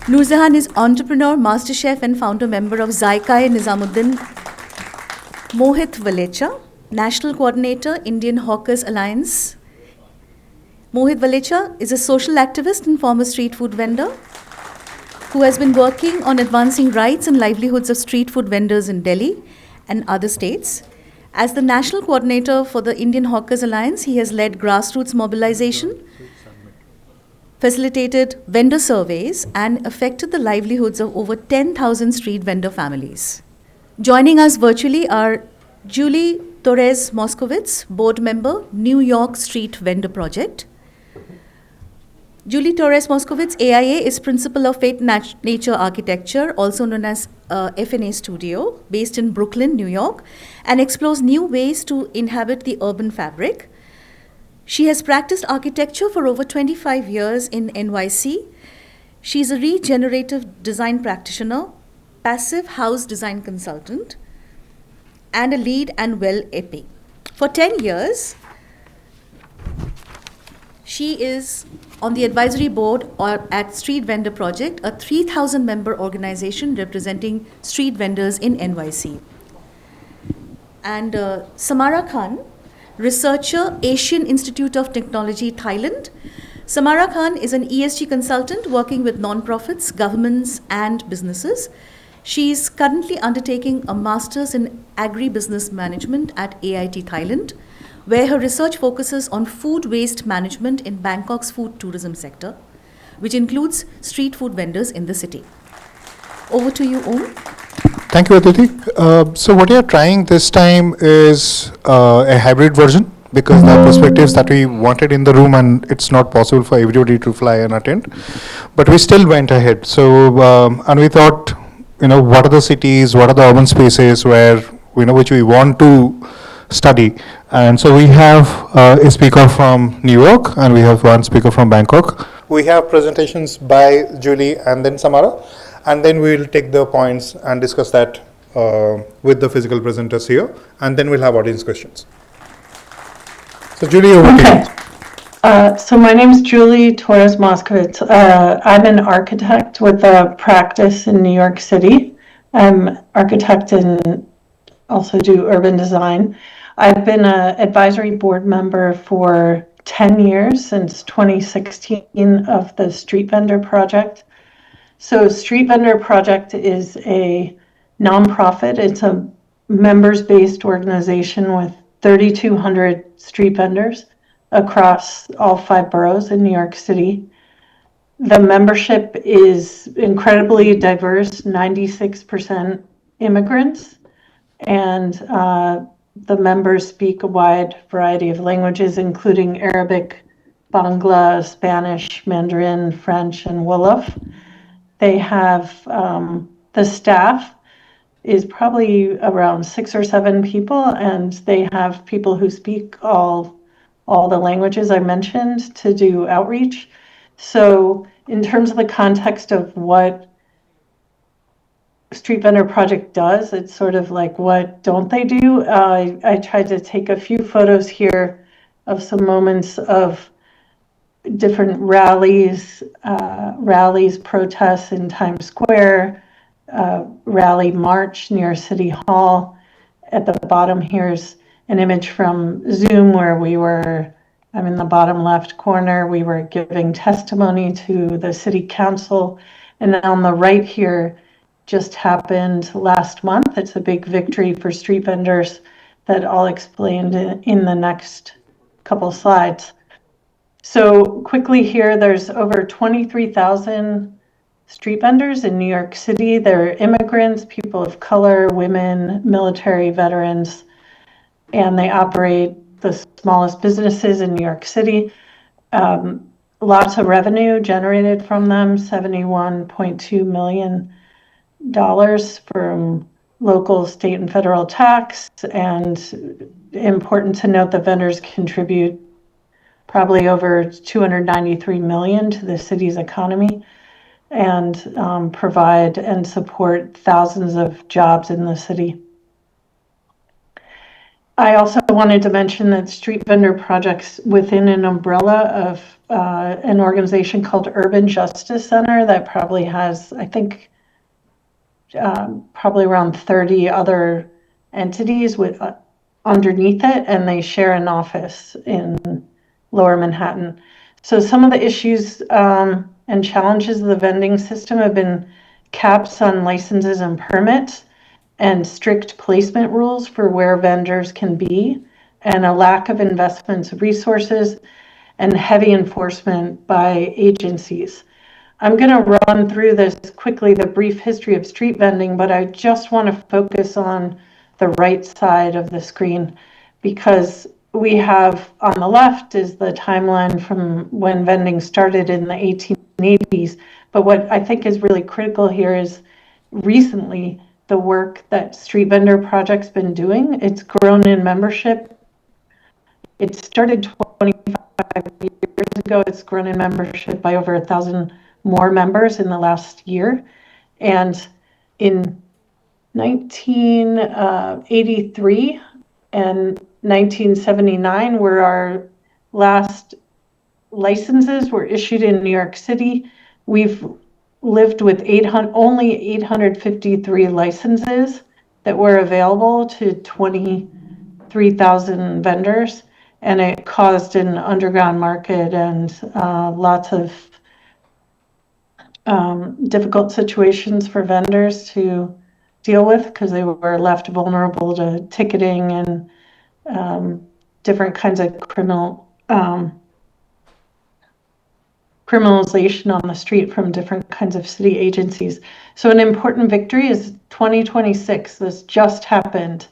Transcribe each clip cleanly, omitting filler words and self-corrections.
Nurjahan is entrepreneur, master chef, and founder member of Zaikai Nizamuddin. Mohit Valecha, national coordinator, Indian Hawkers Alliance. Mohit Valecha is a social activist and former street food vendor who has been working on advancing rights and livelihoods of street food vendors in Delhi and other states. As the national coordinator for the Indian Hawkers Alliance, he has led grassroots mobilization, facilitated vendor surveys, and affected the livelihoods of over 10,000 street vendor families. Joining us virtually are Julie Torres Moskowitz, board member, New York Street Vendor Project. Julie Torres Moskowitz, AIA, is principal of Fate Nature Architecture, also known as FNA Studio, based in Brooklyn, New York, and explores new ways to inhabit the urban fabric. She has practiced architecture for over 25 years in NYC. She is a regenerative design practitioner, passive house design consultant, and a LEED and WELL EP. For 10 years, she is on the advisory board at Street Vendor Project, a 3,000-member organization representing street vendors in NYC. And Samara Khan, researcher, Asian Institute of Technology, Thailand. Samara Khan is an ESG consultant working with nonprofits, governments, and businesses. She is currently undertaking a master's in agribusiness management at AIT Thailand, where her research focuses on food waste management in Bangkok's food tourism sector, which includes street food vendors in the city. Over to you, Om. Thank you, Aditi. So what you're trying this time is a hybrid version, because there are perspectives that we wanted in the room and it's not possible for everybody to fly and attend. But we still went ahead. So, and we thought, what are the cities, what are the urban spaces where, which we want to study. And so we have a speaker from New York and we have one speaker from Bangkok. We have presentations by Julie and then Samara, and then we'll take the points and discuss that with the physical presenters here, and then we'll have audience questions. So Julie, over to you. So my name is Julie Torres Moskowitz. I'm an architect with a practice in New York City. I'm an architect and also do urban design. I've been an advisory board member for 10 years, since 2016, of the Street Vendor Project. So Street Vendor Project is a nonprofit. It's a members-based organization with 3,200 street vendors across all 5 boroughs in New York City. The membership is incredibly diverse, 96% immigrants, and the members speak a wide variety of languages, including Arabic, Bangla, Spanish, Mandarin, French, and Wolof. They have, the staff is probably around 6 or 7 people, and they have people who speak all the languages I mentioned to do outreach. So in terms of the context of what Street Vendor Project does, it's sort of like, what don't they do? I tried to take a few photos here of some moments of different rallies, protests in Times Square, rally march near City Hall. At the bottom here's an image from Zoom where I'm in the bottom left corner, we were giving testimony to the city council. And then on the right here, just happened last month. It's a big victory for street vendors that I'll explain in the next couple slides. So quickly here, there's over 23,000 street vendors in New York City. They're immigrants, people of color, women, military veterans, and they operate the smallest businesses in New York City. Lots of revenue generated from them, $71.2 million from local, state, and federal tax. And important to note, the vendors contribute probably over $293 million to the city's economy, and provide and support thousands of jobs in the city. I also wanted to mention that street vendor projects within an umbrella of an organization called Urban Justice Center that probably has, I think, probably around 30 other entities with underneath it, and they share an office in Lower Manhattan. So some of the issues and challenges of the vending system have been caps on licenses and permits, and strict placement rules for where vendors can be, and a lack of investments, resources, and heavy enforcement by agencies. I'm going to run through this quickly, the brief history of street vending, but I just want to focus on the right side of the screen, because we have on the left is the timeline from when vending started in the 1880s. But what I think is really critical here is recently the work that Street Vendor Project's been doing. It's grown in membership. It started 25 years ago. It's grown in membership by over 1,000 more members in the last year. And in 1983 and 1979 were our last licenses were issued in New York City. We've lived with only 853 licenses that were available to 23,000 vendors, and it caused an underground market and lots of difficult situations for vendors to deal with, because they were left vulnerable to ticketing and different kinds of criminalization on the street from different kinds of city agencies. So an important victory is 2026. This just happened.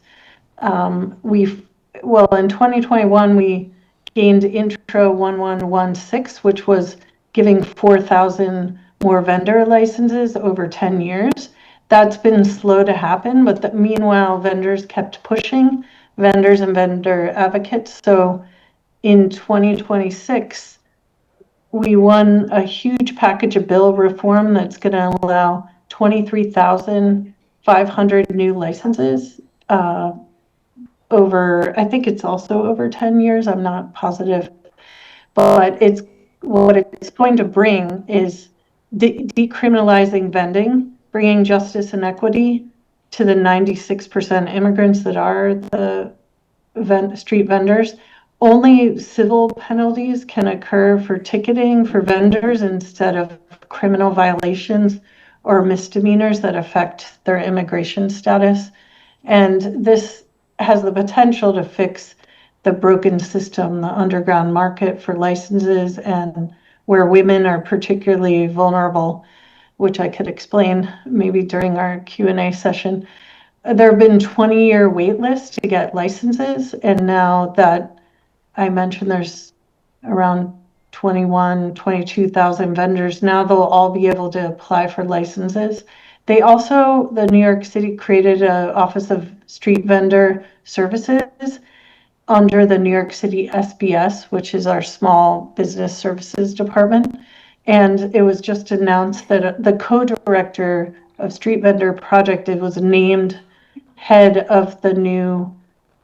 In 2021, we gained Intro 1116, which was giving 4,000 more vendor licenses over 10 years. That's been slow to happen, but meanwhile, vendors kept pushing, vendors and vendor advocates. So in 2026, we won a huge package of bill reform that's going to allow 23,500 new licenses over, I think it's also over 10 years. I'm not positive. But what it's going to bring is decriminalizing vending, bringing justice and equity to the 96% immigrants that are the street vendors. Only civil penalties can occur for ticketing for vendors instead of criminal violations or misdemeanors that affect their immigration status. And this has the potential to fix the broken system, the underground market for licenses, and where women are particularly vulnerable, which I could explain maybe during our Q&A session. There have been 20-year wait lists to get licenses, and now that I mentioned there's around 22,000 vendors. Now they'll all be able to apply for licenses. The New York City created an Office of Street Vendor Services under the New York City SBS, which is our Small Business Services Department. And it was just announced that the co-director of Street Vendor Project, it was named head of the new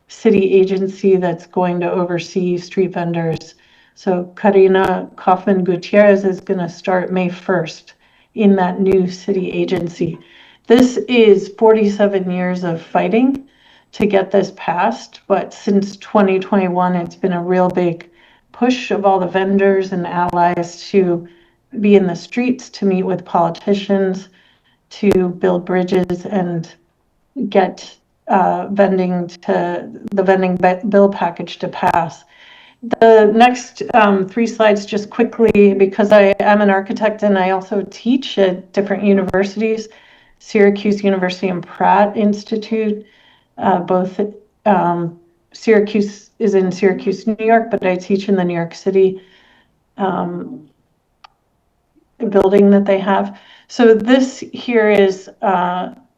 city agency that's going to oversee street vendors. So Karina Kaufman Gutierrez is going to start May 1st in that new city agency. This is 47 years of fighting to get this passed, but since 2021, it's been a real big push of all the vendors and allies to be in the streets, to meet with politicians, to build bridges and get the vending bill package to pass. The next 3 slides, just quickly, because I am an architect and I also teach at different universities, Syracuse University and Pratt Institute. Both Syracuse is in Syracuse, New York, but I teach in the New York City building that they have. So this here is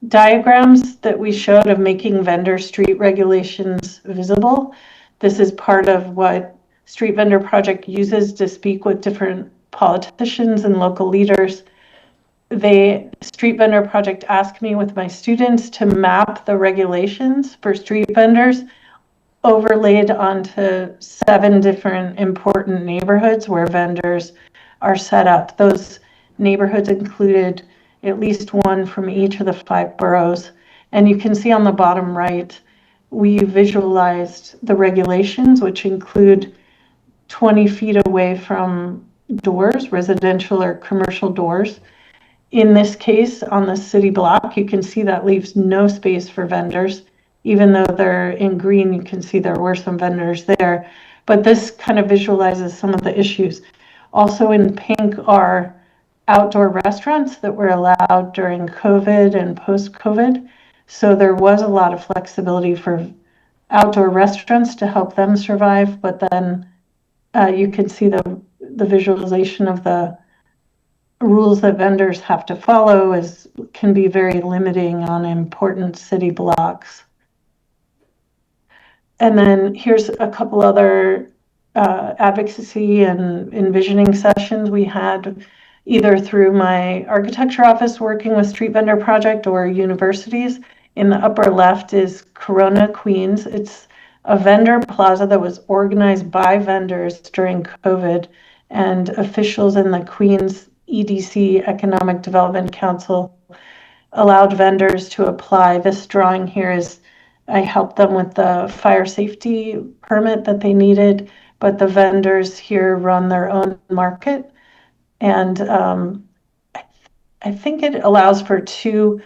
diagrams that we showed of making vendor street regulations visible. This is part of what Street Vendor Project uses to speak with different politicians and local leaders. The Street Vendor Project asked me with my students to map the regulations for street vendors overlaid onto 7 different important neighborhoods where vendors are set up. Those neighborhoods included at least one from each of the 5 boroughs. And you can see on the bottom right, we visualized the regulations, which include 20 feet away from doors, residential or commercial doors. In this case, on the city block, you can see that leaves no space for vendors. Even though they're in green, you can see there were some vendors there. But this kind of visualizes some of the issues. Also in pink are outdoor restaurants that were allowed during COVID and post-COVID. So there was a lot of flexibility for outdoor restaurants to help them survive. But then you can see the visualization of the rules that vendors have to follow can be very limiting on important city blocks. And then here's a couple other advocacy and envisioning sessions we had either through my architecture office working with Street Vendor Project or universities. In the upper left is Corona Queens. It's a vendor plaza that was organized by vendors during COVID, and officials in the Queens EDC, Economic Development Council, allowed vendors to apply. This drawing here is, I helped them with the fire safety permit that they needed, but the vendors here run their own market. And I think it allows for two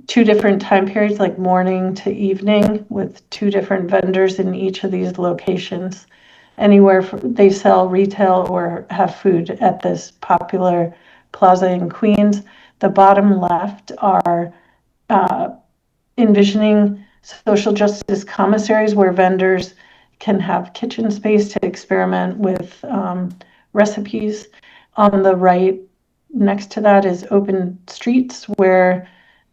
different time periods, like morning to evening, with 2 different vendors in each of these locations. They sell retail or have food at this popular plaza in Queens. The bottom left are envisioning social justice commissaries where vendors can have kitchen space to experiment with recipes. On the right, next to that is open streets, where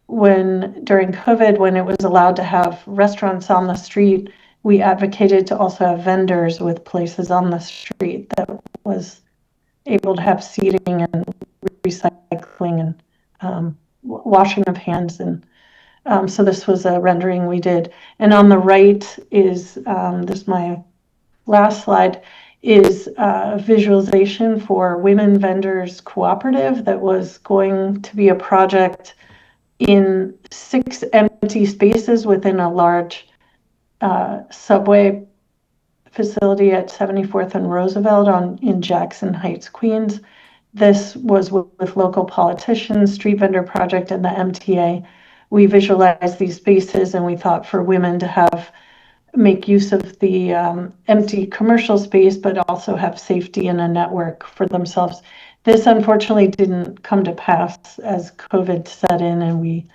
during COVID, when it was allowed to have restaurants on the street, we advocated to also have vendors with places on the street that was able to have seating and recycling and washing of hands. And so this was a rendering we did. And on the right is, this is my last slide, is a visualization for Women Vendors Cooperative that was going to be a project in 6 empty spaces within a large subway facility at 74th and Roosevelt in Jackson Heights, Queens. This was with local politicians, Street Vendor Project, and the MTA. We visualized these spaces, and we thought for women to make use of the empty commercial space, but also have safety and a network for themselves. This unfortunately didn't come to pass as COVID set in, and we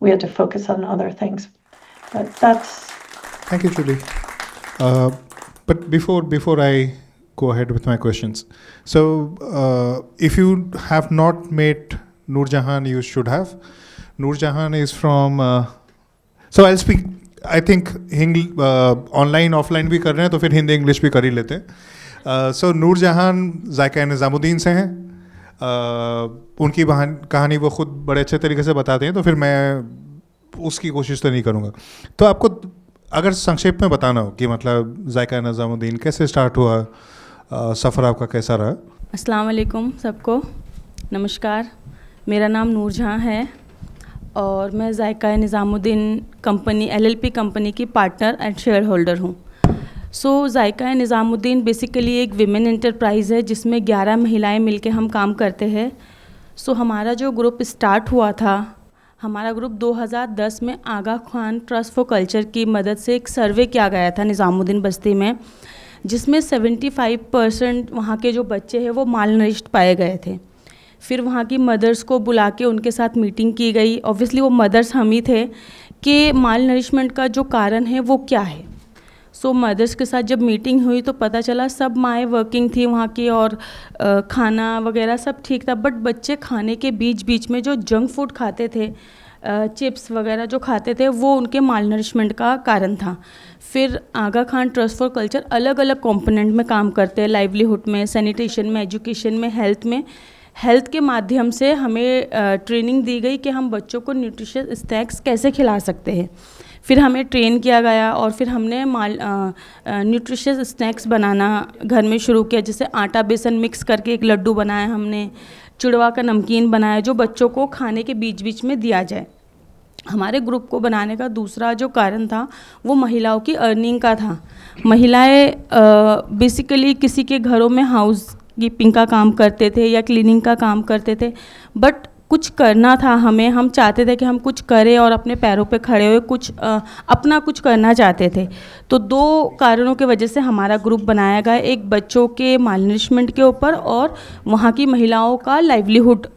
had to focus on other things. But that's... Thank you, Julie. But before I go ahead with my questions, so if you have not met Noorjahan, you should have. Noorjahan is from. So I'll speak. I think online, offline भी कर रहे हैं, तो फिर Hindi English भी कर ही लेते हैं. So नूरजहान जायका निज़ामुद्दीन से हैं. उनकी कहानी वो खुद बड़े अच्छे तरीके से बताते हैं, तो फिर मैं उसकी कोशिश तो नहीं करूँगा. तो आपको अगर संक्षेप में बताना हो कि मतलब जायका निज़ामुद्दीन कैसे स्टार्ट हुआ, सफ़र आपका कैसा रहा. अस्सलाम वालेकुम सबको, नमस्कार. मेरा नाम नूरजहां है और मैं जायका निज़ामुद्दीन कंपनी LLP कंपनी की पार्टनर एंड शेयर होल्डर हूँ. सो जायका निज़ामुद्दीन बेसिकली एक विमेन एंटरप्राइज़ है जिसमें 11 महिलाएं मिलकर हम काम करते हैं. सो हमारा जो ग्रुप स्टार्ट हुआ था, हमारा ग्रुप 2010 में आगा खान ट्रस्ट फॉर कल्चर की मदद से एक सर्वे किया गया था निज़ामुद्दीन बस्ती में, जिसमें 75% वहाँ के जो बच्चे हैं वो माल नरिश्ड पाए गए थे. फिर वहाँ की मदर्स को बुला के उनके साथ मीटिंग की गई. ऑब्वियसली वो मदर्स हम ही थे कि माल नरिशमेंट का जो कारण है वो क्या है. सो मदर्स के साथ जब मीटिंग हुई तो पता चला सब माएँ वर्किंग थी वहाँ की और खाना वगैरह सब ठीक था, बट बच्चे खाने के बीच में जो जंक फूड खाते थे, चिप्स वगैरह जो खाते थे, वो उनके माल नरिशमेंट का कारण था. फिर आगा खान ट्रस्ट फॉर कल्चर अलग अलग कंपोनेंट में काम करते हैं, लाइवलीहुड में, सैनिटेशन में, एजुकेशन में, हेल्थ में. हेल्थ के माध्यम से हमें ट्रेनिंग दी गई कि हम बच्चों को न्यूट्रिशियस स्नैक्स कैसे खिला सकते हैं. फिर हमें ट्रेन किया गया और फिर हमने न्यूट्रिशियस स्नैक्स बनाना घर में शुरू किया। जैसे आटा बेसन मिक्स करके एक लड्डू बनाया हमने, चिड़वा का नमकीन बनाया जो बच्चों को खाने के बीच बीच में दिया जाए। हमारे ग्रुप को बनाने का दूसरा जो कारण था वो महिलाओं की अर्निंग का था। महिलाएं बेसिकली किसी के घरों में हाउस कीपिंग का काम करते थे या क्लीनिंग का काम करते थे, बट कुछ करना था हमें, हम चाहते थे कि हम कुछ करें और अपने पैरों पे खड़े हुए कुछ अपना कुछ करना चाहते थे। तो दो कारणों की वजह से हमारा ग्रुप बनाया गया, एक बच्चों के मालनरिशमेंट के ऊपर और वहाँ की महिलाओं का लाइवलीहुड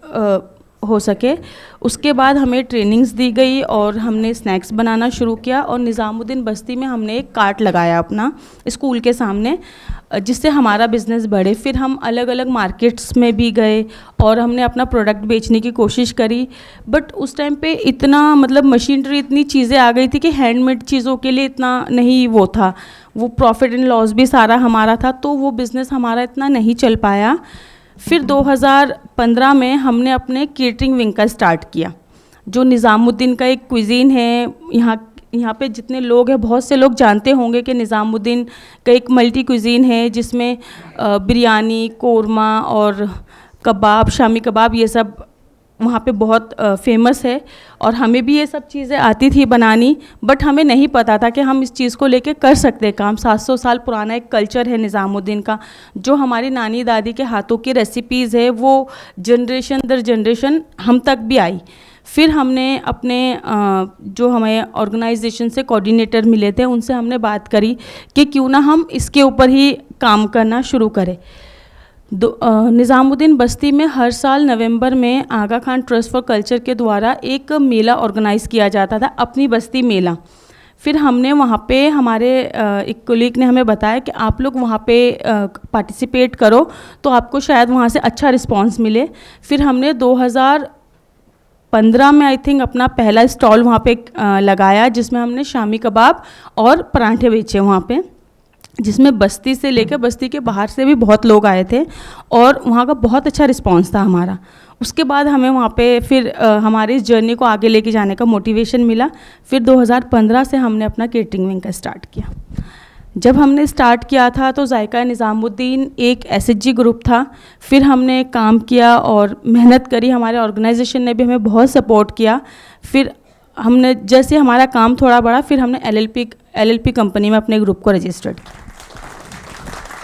हो सके। उसके बाद हमें ट्रेनिंग्स दी गई और हमने स्नैक्स बनाना शुरू किया और निज़ामुद्दीन बस्ती में हमने एक कार्ट लगाया अपना स्कूल के सामने, जिससे हमारा बिज़नेस बढ़े। फिर हम अलग अलग मार्केट्स में भी गए और हमने अपना प्रोडक्ट बेचने की कोशिश करी, बट उस टाइम पे इतना मतलब मशीनरी इतनी चीज़ें आ गई थी कि हैंडमेड चीज़ों के लिए इतना नहीं वो था, वो प्रॉफिट एंड लॉस भी सारा हमारा था, तो वो बिज़नेस हमारा इतना नहीं चल पाया। फिर 2015 में हमने अपने केटरिंग विंग का स्टार्ट किया, जो निज़ामुद्दीन का एक क्विज़ीन है। यहाँ पे जितने लोग हैं, बहुत से लोग जानते होंगे कि निज़ामुद्दीन का एक मल्टी क्विज़ीन है जिसमें बिरयानी, कोरमा और कबाब, शामी कबाब, ये सब वहाँ पे बहुत फेमस है। और हमें भी ये सब चीज़ें आती थी बनानी, बट हमें नहीं पता था कि हम इस चीज़ को लेके कर सकते हैं काम। 700 साल पुराना एक कल्चर है निज़ामुद्दीन का, जो हमारी नानी दादी के हाथों की रेसिपीज़ है वो जनरेशन दर जनरेशन हम तक भी आई। फिर हमने अपने जो हमें ऑर्गेनाइजेशन से कोऑर्डिनेटर मिले थे उनसे हमने बात करी कि क्यों ना हम इसके ऊपर ही काम करना शुरू करें। निज़ामुद्दीन बस्ती में हर साल नवंबर में आगा खान ट्रस्ट फॉर कल्चर के द्वारा एक मेला ऑर्गेनाइज़ किया जाता था, अपनी बस्ती मेला। फिर हमने वहाँ पे हमारे एक कोलीग ने हमें बताया कि आप लोग वहाँ पे पार्टिसिपेट करो तो आपको शायद वहाँ से अच्छा रिस्पांस मिले। फिर हमने 2015 में आई थिंक अपना पहला स्टॉल वहाँ पे लगाया, जिसमें हमने शामी कबाब और पराठे बेचे वहाँ पे, जिसमें बस्ती से लेकर बस्ती के बाहर से भी बहुत लोग आए थे और वहाँ का बहुत अच्छा रिस्पांस था हमारा। उसके बाद हमें वहाँ पे फिर हमारी इस जर्नी को आगे लेके जाने का मोटिवेशन मिला। फिर 2015 से हमने अपना केटरिंग विंग का स्टार्ट किया। जब हमने स्टार्ट किया था तो जायका निज़ामुद्दीन एक एसएचजी ग्रुप था। फिर हमने काम किया और मेहनत करी, हमारे ऑर्गेनाइजेशन ने भी हमें बहुत सपोर्ट किया। फिर हमने जैसे हमारा काम थोड़ा बढ़ा, फिर हमने एलएलपी कंपनी में अपने ग्रुप को रजिस्टर्ड किया।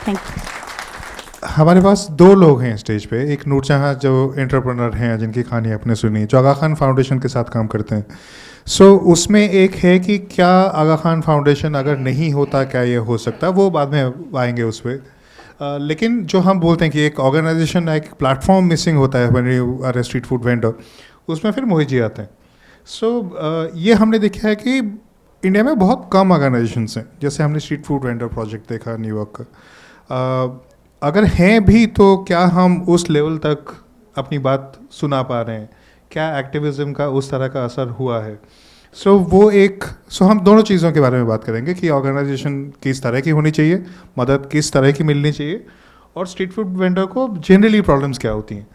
Thank you. हमारे पास दो लोग हैं स्टेज पे, एक नूरजहां जो एंटरप्रेन्योर हैं जिनकी कहानी आपने सुनी, जो आगा खान फाउंडेशन के साथ काम करते हैं। उसमें एक है कि क्या आगा खान फाउंडेशन अगर नहीं होता क्या ये हो सकता, वो बाद में आएंगे उस पर। लेकिन जो हम बोलते हैं कि एक ऑर्गेनाइजेशन, एक प्लेटफॉर्म मिसिंग होता है when you are a street food vendor, उसमें फिर मोहित जी आते हैं। ये हमने देखा है कि इंडिया में बहुत कम ऑर्गेनाइजेशंस हैं, जैसे हमने स्ट्रीट फूड वेंडर प्रोजेक्ट देखा न्यूयॉर्क का। अगर हैं भी तो क्या हम उस लेवल तक अपनी बात सुना पा रहे हैं, क्या एक्टिविज़म का उस तरह का असर हुआ है। हम दोनों चीज़ों के बारे में बात करेंगे कि ऑर्गेनाइजेशन किस तरह की होनी चाहिए, मदद किस तरह की मिलनी चाहिए, और स्ट्रीट फूड वेंडर को जनरली प्रॉब्लम्स क्या होती हैं।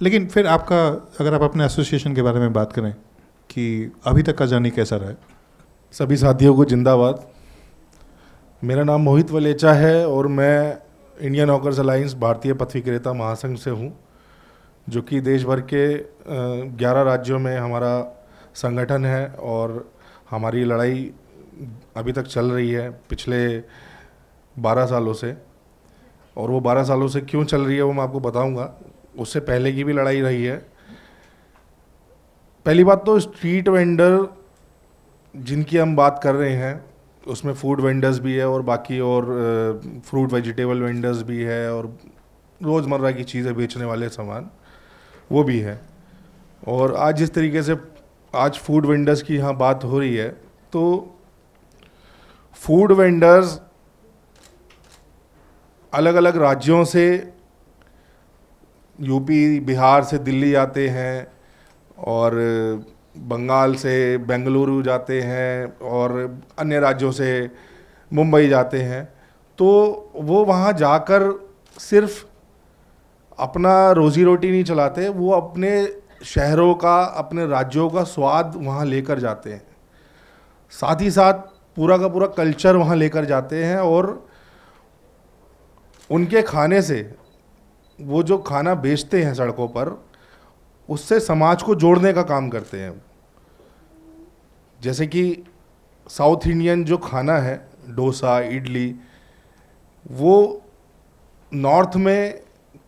लेकिन फिर आपका, अगर आप अपने एसोसिएशन के बारे में बात करें कि अभी तक का जर्नी कैसा रहा है। सभी साथियों को जिंदाबाद। मेरा नाम मोहित वलेचा है और मैं इंडियन हॉकर्स अलायंस भारतीय पथ विक्रेता महासंघ से हूँ, जो कि देश भर के 11 राज्यों में हमारा संगठन है। और हमारी लड़ाई अभी तक चल रही है पिछले 12 सालों से, और वो 12 सालों से क्यों चल रही है वो मैं आपको बताऊंगा। उससे पहले की भी लड़ाई रही है। पहली बात तो स्ट्रीट वेंडर जिनकी हम बात कर रहे हैं उसमें फूड वेंडर्स भी है और बाकी और फ्रूट वेजिटेबल वेंडर्स भी है और रोज़मर्रा की चीज़ें बेचने वाले सामान वो भी है। और आज जिस तरीके से आज फूड वेंडर्स की यहाँ बात हो रही है, तो फूड वेंडर्स अलग अलग राज्यों से, यूपी बिहार से दिल्ली आते हैं और बंगाल से बेंगलुरु जाते हैं और अन्य राज्यों से मुंबई जाते हैं। तो वो वहाँ जाकर सिर्फ अपना रोज़ी रोटी नहीं चलाते, वो अपने शहरों का, अपने राज्यों का स्वाद वहाँ लेकर जाते हैं। साथ ही साथ पूरा का पूरा कल्चर वहाँ लेकर जाते हैं, और उनके खाने से, वो जो खाना बेचते हैं सड़कों पर, उससे समाज को जोड़ने का काम करते हैं। जैसे कि साउथ इंडियन जो खाना है, डोसा, इडली, वो नॉर्थ में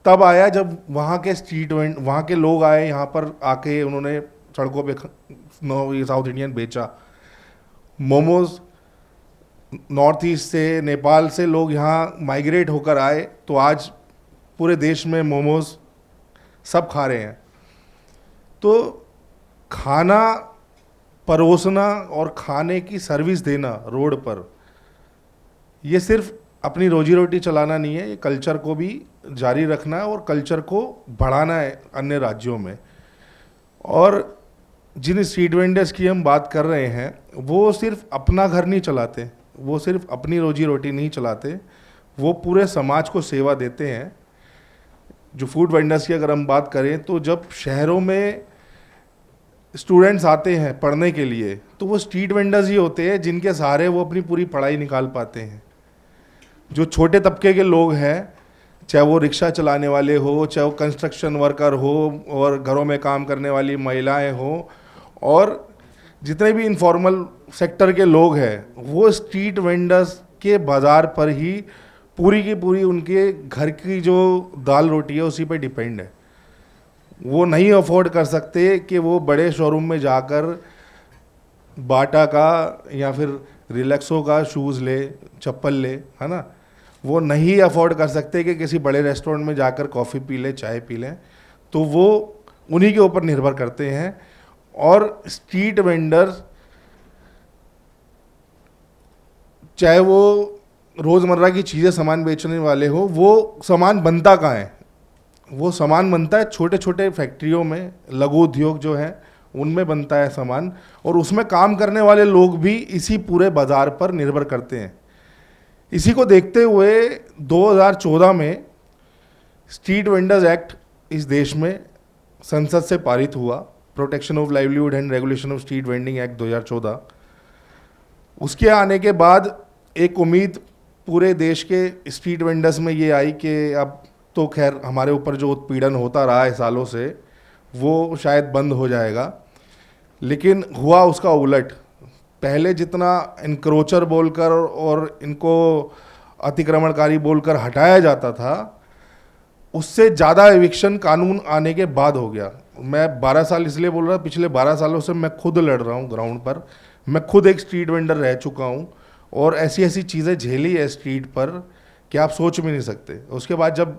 तब आया जब वहाँ के स्ट्रीट वेंड, वहाँ के लोग आए यहाँ पर, आके उन्होंने सड़कों पे ये साउथ इंडियन बेचा। मोमोज नॉर्थ ईस्ट से, नेपाल से लोग यहाँ माइग्रेट होकर आए, तो आज पूरे देश में मोमोज सब खा रहे हैं। तो खाना परोसना और खाने की सर्विस देना रोड पर, ये सिर्फ अपनी रोजी रोटी चलाना नहीं है, ये कल्चर को भी जारी रखना है और कल्चर को बढ़ाना है अन्य राज्यों में। और जिन स्ट्रीट वेंडर्स की हम बात कर रहे हैं, वो सिर्फ अपना घर नहीं चलाते, वो सिर्फ अपनी रोजी रोटी नहीं चलाते, वो पूरे समाज को सेवा देते हैं। जो फूड वेंडर्स की अगर हम बात करें, तो जब शहरों में स्टूडेंट्स आते हैं पढ़ने के लिए, तो वो स्ट्रीट वेंडर्स ही होते हैं जिनके सहारे वो अपनी पूरी पढ़ाई निकाल पाते हैं। जो छोटे तबके के लोग हैं, चाहे वो रिक्शा चलाने वाले हो, चाहे वो कंस्ट्रक्शन वर्कर हो, और घरों में काम करने वाली महिलाएं हो, और जितने भी इनफॉर्मल सेक्टर के लोग हैं, वो स्ट्रीट वेंडर्स के बाज़ार पर ही पूरी की पूरी उनके घर की जो दाल रोटी है उसी पे डिपेंड है। वो नहीं अफोर्ड कर सकते कि वो बड़े शोरूम में जाकर बाटा का या फिर रिलैक्सो का शूज़ ले, चप्पल ले, है ना। वो नहीं अफोर्ड कर सकते कि किसी बड़े रेस्टोरेंट में जाकर कॉफ़ी पी ले, चाय पी लें, तो वो उन्हीं के ऊपर निर्भर करते हैं। और स्ट्रीट वेंडर्स, चाहे वो रोज़मर्रा की चीज़ें सामान बेचने वाले हो, वो सामान बनता कहाँ है? वो सामान बनता है छोटे छोटे फैक्ट्रियों में, लघु उद्योग जो हैं उनमें बनता है सामान, और उसमें काम करने वाले लोग भी इसी पूरे बाज़ार पर निर्भर करते हैं। इसी को देखते हुए 2014 में स्ट्रीट वेंडर्स एक्ट इस देश में संसद से पारित हुआ, protection of livelihood and regulation of street vending act 2014। उसके आने के बाद एक उम्मीद पूरे देश के स्ट्रीट वेंडर्स में ये आई कि अब तो खैर हमारे ऊपर जो उत्पीड़न होता रहा है सालों से, वो शायद बंद हो जाएगा। लेकिन हुआ उसका उलट। पहले जितना इनक्रोचर बोलकर और इनको अतिक्रमणकारी बोलकर हटाया जाता था, उससे ज़्यादा एविक्शन कानून आने के बाद हो गया। मैं 12 साल इसलिए बोल रहा, पिछले 12 सालों से मैं खुद लड़ रहा हूँ ग्राउंड पर। मैं खुद एक स्ट्रीट वेंडर रह चुका हूँ और ऐसी ऐसी चीज़ें झेली है स्ट्रीट पर कि आप सोच भी नहीं सकते। उसके बाद जब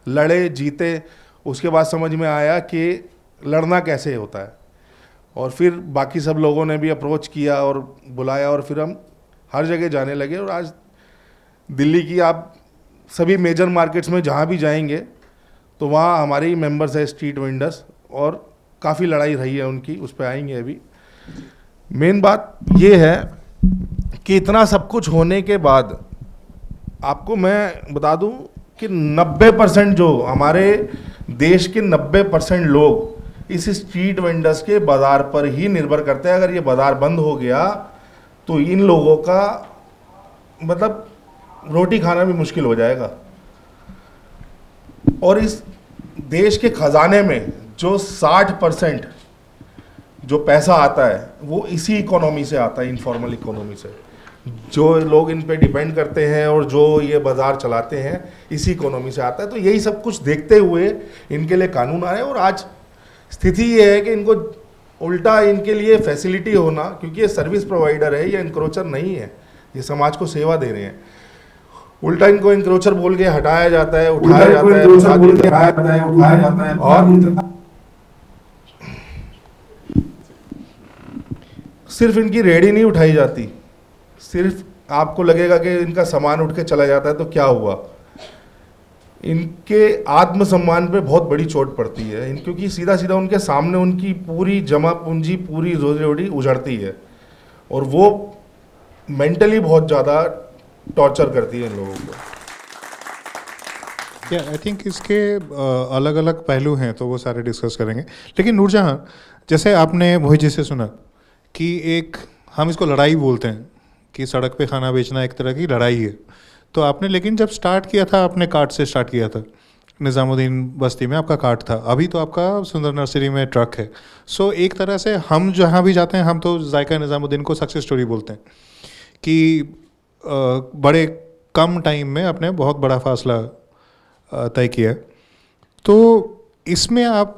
लड़े, जीते, उसके बाद समझ में आया कि लड़ना कैसे होता है। और फिर बाकी सब लोगों ने भी अप्रोच किया और बुलाया, और फिर हम हर जगह जाने लगे। और आज दिल्ली की आप सभी मेजर मार्केट्स में जहाँ भी जाएंगे तो वहाँ हमारे ही मेंबर्स हैं स्ट्रीट वेंडर्स, और काफ़ी लड़ाई रही है उनकी, उस पर आएंगे अभी। मेन बात ये है कि इतना सब कुछ होने के बाद आपको मैं बता दूं कि 90% जो हमारे देश के 90% लोग इस स्ट्रीट वेंडर्स के बाज़ार पर ही निर्भर करते हैं। अगर ये बाज़ार बंद हो गया तो इन लोगों का मतलब रोटी खाना भी मुश्किल हो जाएगा। और इस देश के खजाने में जो 60% जो पैसा आता है वो इसी इकोनॉमी से आता है, इनफॉर्मल इकोनॉमी से। जो लोग इन पे डिपेंड करते हैं और जो ये बाज़ार चलाते हैं, इसी इकोनॉमी से आता है। तो यही सब कुछ देखते हुए इनके लिए कानून आए। और आज स्थिति ये है कि इनको उल्टा इनके लिए फैसिलिटी होना, क्योंकि ये सर्विस प्रोवाइडर है, ये इंक्रोचर नहीं है, ये समाज को सेवा दे रहे हैं। उल्टा इनको इंक्रोचर बोल के हटाया जाता है, उठाया जाता है, और सिर्फ इनकी रेडी नहीं उठाई जाती, सिर्फ आपको लगेगा कि इनका सामान उठ के चला जाता है तो क्या हुआ। इनके आत्मसम्मान पे बहुत बड़ी चोट पड़ती है, क्योंकि सीधा सीधा उनके सामने उनकी पूरी जमा पूंजी, पूरी रोजी रोटी उजड़ती है, और वो मेंटली बहुत ज़्यादा टॉर्चर करती है इन लोगों को। आई थिंक इसके अलग अलग पहलू हैं, तो वो सारे डिस्कस करेंगे। लेकिन नूरजहां, जैसे आपने मोहित जी से सुना कि एक हम इसको लड़ाई बोलते हैं कि सड़क पे खाना बेचना एक तरह की लड़ाई है। तो आपने लेकिन जब स्टार्ट किया था, आपने कार्ट से स्टार्ट किया था, निज़ामुद्दीन बस्ती में आपका कार्ट था, अभी तो आपका सुंदर नर्सरी में ट्रक है। सो एक तरह से हम जहाँ भी जाते हैं हम तो जायका निज़ामुद्दीन को सक्सेस स्टोरी बोलते हैं कि बड़े कम टाइम में आपने बहुत बड़ा फासला तय किया। तो इसमें आप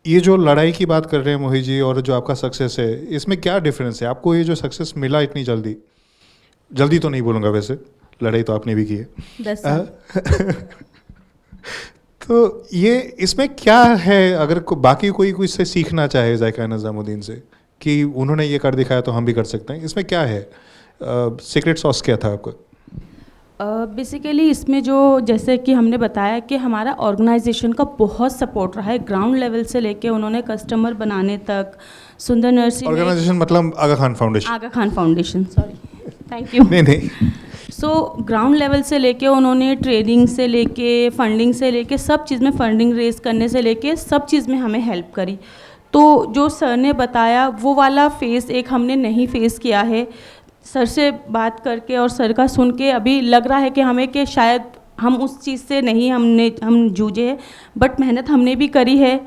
ये जो लड़ाई की बात कर रहे हैं मोहित जी और जो आपका सक्सेस है, इसमें क्या डिफरेंस है? आपको ये जो सक्सेस मिला इतनी जल्दी, जल्दी तो नहीं बोलूँगा वैसे, लड़ाई तो आपने भी की है 10 साल। तो ये इसमें क्या है, अगर बाकी कोई इससे सीखना चाहे जायका निज़ामुद्दीन से कि उन्होंने ये कर दिखाया तो हम भी कर सकते हैं, इसमें क्या है सीक्रेट सॉस क्या था आपका? बेसिकली इसमें जो जैसे कि हमने बताया कि हमारा ऑर्गेनाइजेशन का बहुत सपोर्ट रहा है, ग्राउंड लेवल से लेके उन्होंने कस्टमर बनाने तक। सुंदर नर्सरी ऑर्गेनाइजेशन मतलब Aga Khan foundation? Aga Khan foundation, sorry, thank you. नहीं सो ग्राउंड लेवल से लेके उन्होंने ट्रेनिंग से लेके फंडिंग से लेके सब चीज़ में, फंडिंग रेज करने से लेके सब चीज़ में हमें हेल्प करी। तो जो सर ने बताया वो वाला फेस एक हमने नहीं फेस किया है। सर से बात करके और सर का सुन के अभी लग रहा है कि हमें कि शायद हम उस चीज़ से नहीं हम जूझे हैं, बट मेहनत हमने भी करी है।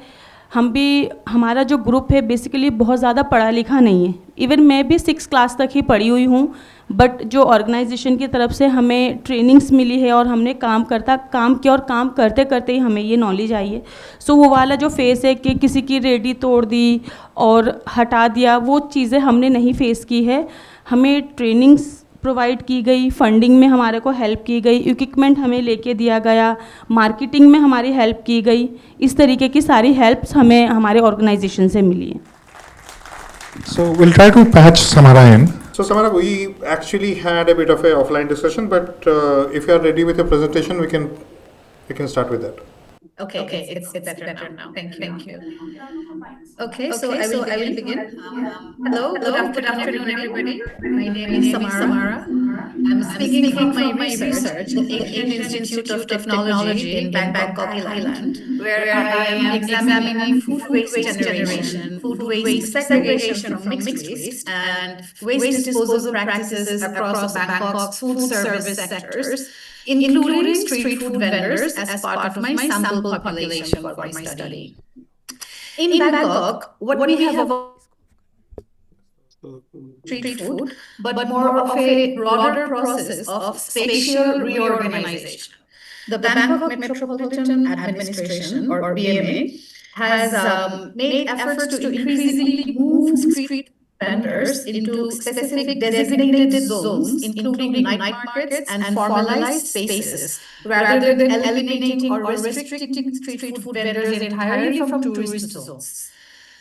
हम भी, हमारा जो ग्रुप है बेसिकली बहुत ज़्यादा पढ़ा लिखा नहीं है, इवन मैं भी 6 क्लास तक ही पढ़ी हुई हूँ, बट जो ऑर्गेनाइजेशन की तरफ से हमें ट्रेनिंग्स मिली है और हमने काम किया और काम करते करते ही हमें ये नॉलेज आई है। सो वो वाला जो फेस है कि किसी की रेडी तोड़ दी और हटा दिया, वो चीज़ें हमने नहीं फेस की है। हमें ट्रेनिंग्स प्रोवाइड की गई, फंडिंग में हमारे को हेल्प की गई, इक्विपमेंट हमें लेके दिया गया, मार्केटिंग में हमारी हेल्प की गई, इस तरीके की सारी हेल्प्स हमें हमारे ऑर्गेनाइजेशन से मिली है। So we'll try to patch Samara in. So Samara, we actually had a bit of a offline discussion, but if you are ready with your presentation, we can start with that. Okay, it's better now. Thank you. Okay, so I will begin. Hello, good afternoon, everybody. My name is Samara. I'm speaking from my research, the Asian Institute of Technology in Bangkok, Thailand, where I am examining food waste generation, food waste segregation from mixed waste, and waste disposal practices across Bangkok's food service sectors, including street food vendors as part of my sample population for my study. In Bangkok, what we have street food, but more of a broader process of spatial reorganization. The Bangkok Metropolitan Administration, or BMA, has made efforts to increasingly move street vendors into specific designated zones, including night markets and formalized spaces, rather than eliminating or restricting street food vendors entirely from tourist zones.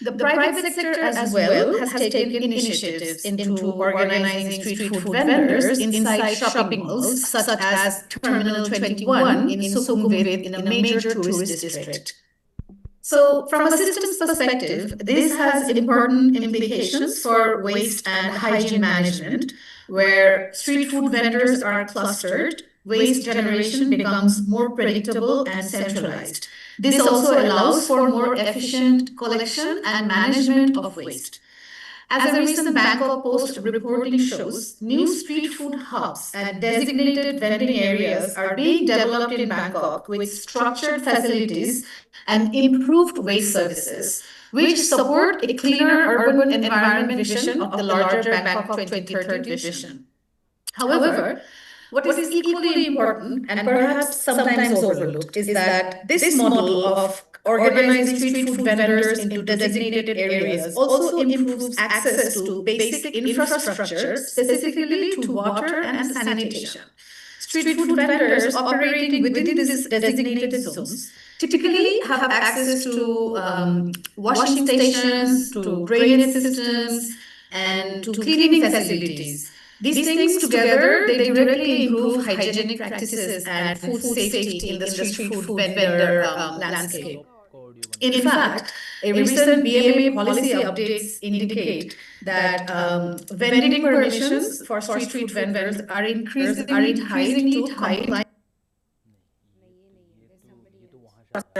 The private sector as well has taken initiatives into organizing street food vendors inside shopping malls, such as Terminal 21 in Sukhumvit, in a major tourist district. So, from a systems perspective, this has important implications for waste and hygiene management, where street food vendors are clustered, waste generation becomes more predictable and centralized. This also allows for more efficient collection and management of waste. As a recent Bangkok Post reporting shows, new street food hubs and designated vending areas are being developed in Bangkok with structured facilities and improved waste services, which support a cleaner urban environment vision of the larger Bangkok 2030 vision. However, what is equally important and perhaps sometimes overlooked is that this model of organizing street food vendors into designated areas also improves access to basic infrastructure, specifically to water and sanitation. Street food vendors operating within these designated zones typically have access to washing stations, to drainage systems, and to cleaning facilities. These things together, they directly improve hygienic practices and food safety in the street food vendor landscape. In fact, a recent BMA policy updates indicate that vending permissions for street food vendors are increasingly tied to compliance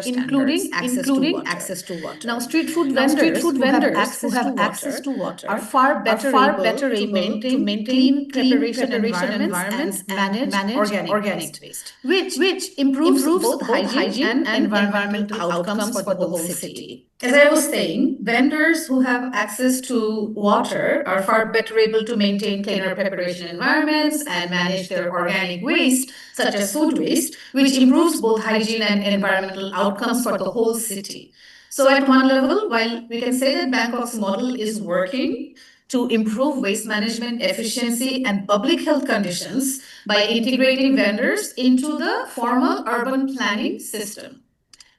including access to water. Now, street food vendors who have access to water are far better able to maintain clean preparation environments and manage organic waste, which improves both hygiene and environmental outcomes for the whole city. As I was saying, vendors who have access to water are far better able to maintain cleaner preparation environments and manage their organic waste, such as food waste, which improves both hygiene and environmental outcomes for the whole city. So, at one level, while we can say that Bangkok's model is working to improve waste management efficiency and public health conditions by integrating vendors into the formal urban planning system.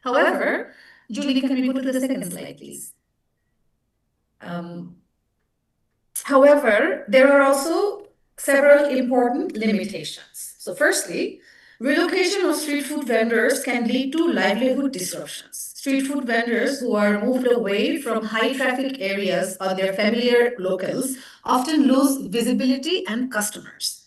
However, Julie, can we go to the second slide, please? However, there are also several important limitations. So, firstly, relocation of street food vendors can lead to livelihood disruptions. Street food vendors who are moved away from high traffic areas or their familiar locales often lose visibility and customers.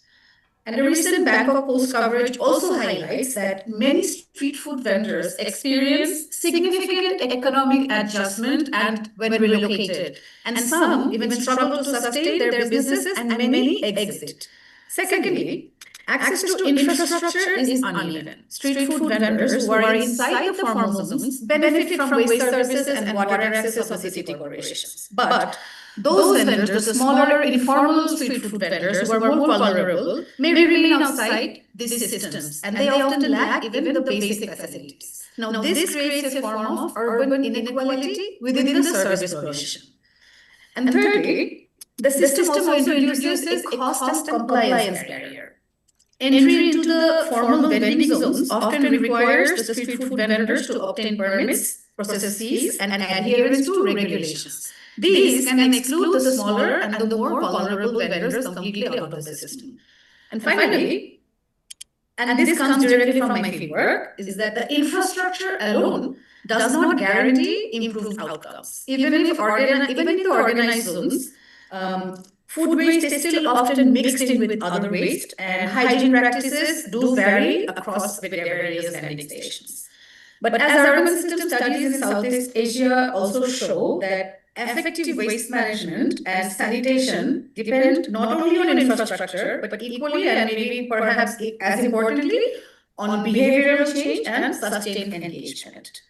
And a recent Bangkok Post coverage also highlights that many street food vendors experience significant economic adjustment and when relocated, and some even struggle to sustain their businesses and many exit. Secondly, access to infrastructure is uneven. Street food vendors who are inside the formal zones benefit from waste services and water access of the city corporations. But those vendors, the smaller informal street food vendors who are more vulnerable, may remain outside these systems, and they often lack even the basic facilities. Now, this creates a form of urban inequality within the service provision. And thirdly, the system also introduces a cost and compliance barrier. Entry into the formal vending zones often requires the street food vendors to obtain permits, process fees, and adherence to regulations. These can exclude the smaller and the more vulnerable vendors completely out of the system. And finally, and this comes directly from my fieldwork, is that the infrastructure alone does not guarantee improved outcomes. Even in the organized zones, food waste is still often mixed in with other waste, and hygiene practices do vary across various vending stations. But as urban system studies in Southeast Asia also show that effective waste management and sanitation depend not only on infrastructure, but equally and maybe perhaps as importantly, on behavioral change and sustained engagement.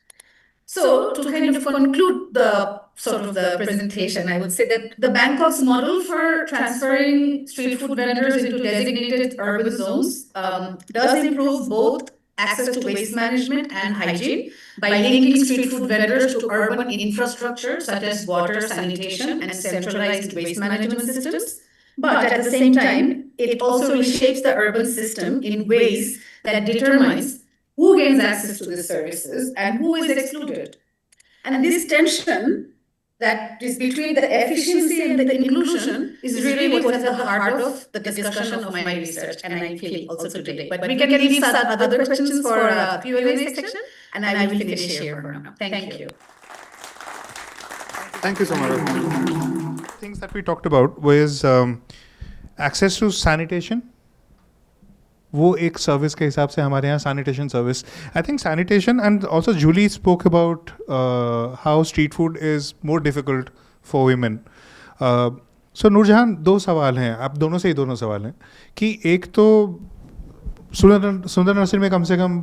So, to kind of conclude the sort of the presentation, I would say that the Bangkok's model for transferring street food vendors into designated urban zones does improve both access to waste management and hygiene by linking street food vendors to urban infrastructure such as water, sanitation, and centralized waste management systems. But at the same time, it also reshapes the urban system in ways that determines who gains access to these services and who is excluded. And this tension that is between the efficiency and the inclusion is really what is at the heart of the discussion of my research, and I feel also today. But we can leave some other questions for a Q&A section, and I will finish here for now. Thank you. Thank you so much. Things that we talked about was access to sanitation. वो एक service के हिसाब से हमारे यहाँ sanitation service I think sanitation and also Julie spoke about how street food is more difficult for women so Noorjahan दो सवाल हैं आप दोनों से ही दोनों सवाल हैं कि एक तो सुंदर नर्सरी में कम से कम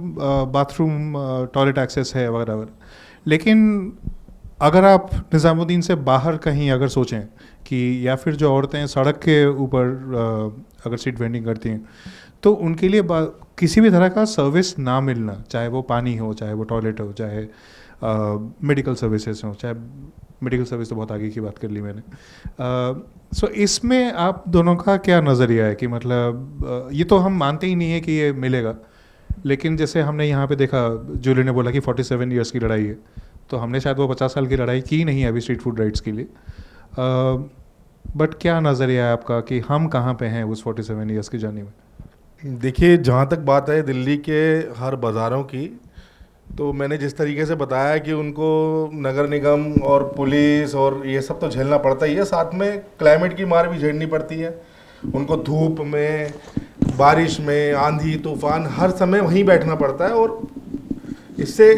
बाथरूम टॉयलेट एक्सेस है वगैरह वगैरह लेकिन अगर आप निज़ामुद्दीन से बाहर कहीं अगर सोचें कि या फिर जो औरतें सड़क के ऊपर अगर स्ट्रीट वेंडिंग करती हैं तो उनके लिए किसी भी तरह का सर्विस ना मिलना चाहे वो पानी हो चाहे वो टॉयलेट हो चाहे मेडिकल सर्विसेज हो चाहे मेडिकल सर्विस तो बहुत आगे की बात कर ली मैंने सो इसमें आप दोनों का क्या नज़रिया है कि मतलब ये तो हम मानते ही नहीं है कि ये मिलेगा लेकिन जैसे हमने यहाँ पे देखा जूली ने बोला कि 47 ईयर्स की लड़ाई है तो हमने शायद वो 50 साल की लड़ाई की नहीं है अभी स्ट्रीट फूड राइट्स के लिए बट क्या नज़रिया है आपका कि हम कहाँ पे हैं उस 47 ईयर्स की जर्नी में देखिए जहाँ तक बात है दिल्ली के हर बाज़ारों की तो मैंने जिस तरीके से बताया कि उनको नगर निगम और पुलिस और ये सब तो झेलना पड़ता ही है साथ में क्लाइमेट की मार भी झेलनी पड़ती है उनको धूप में बारिश में आंधी तूफान हर समय वहीं बैठना पड़ता है और इससे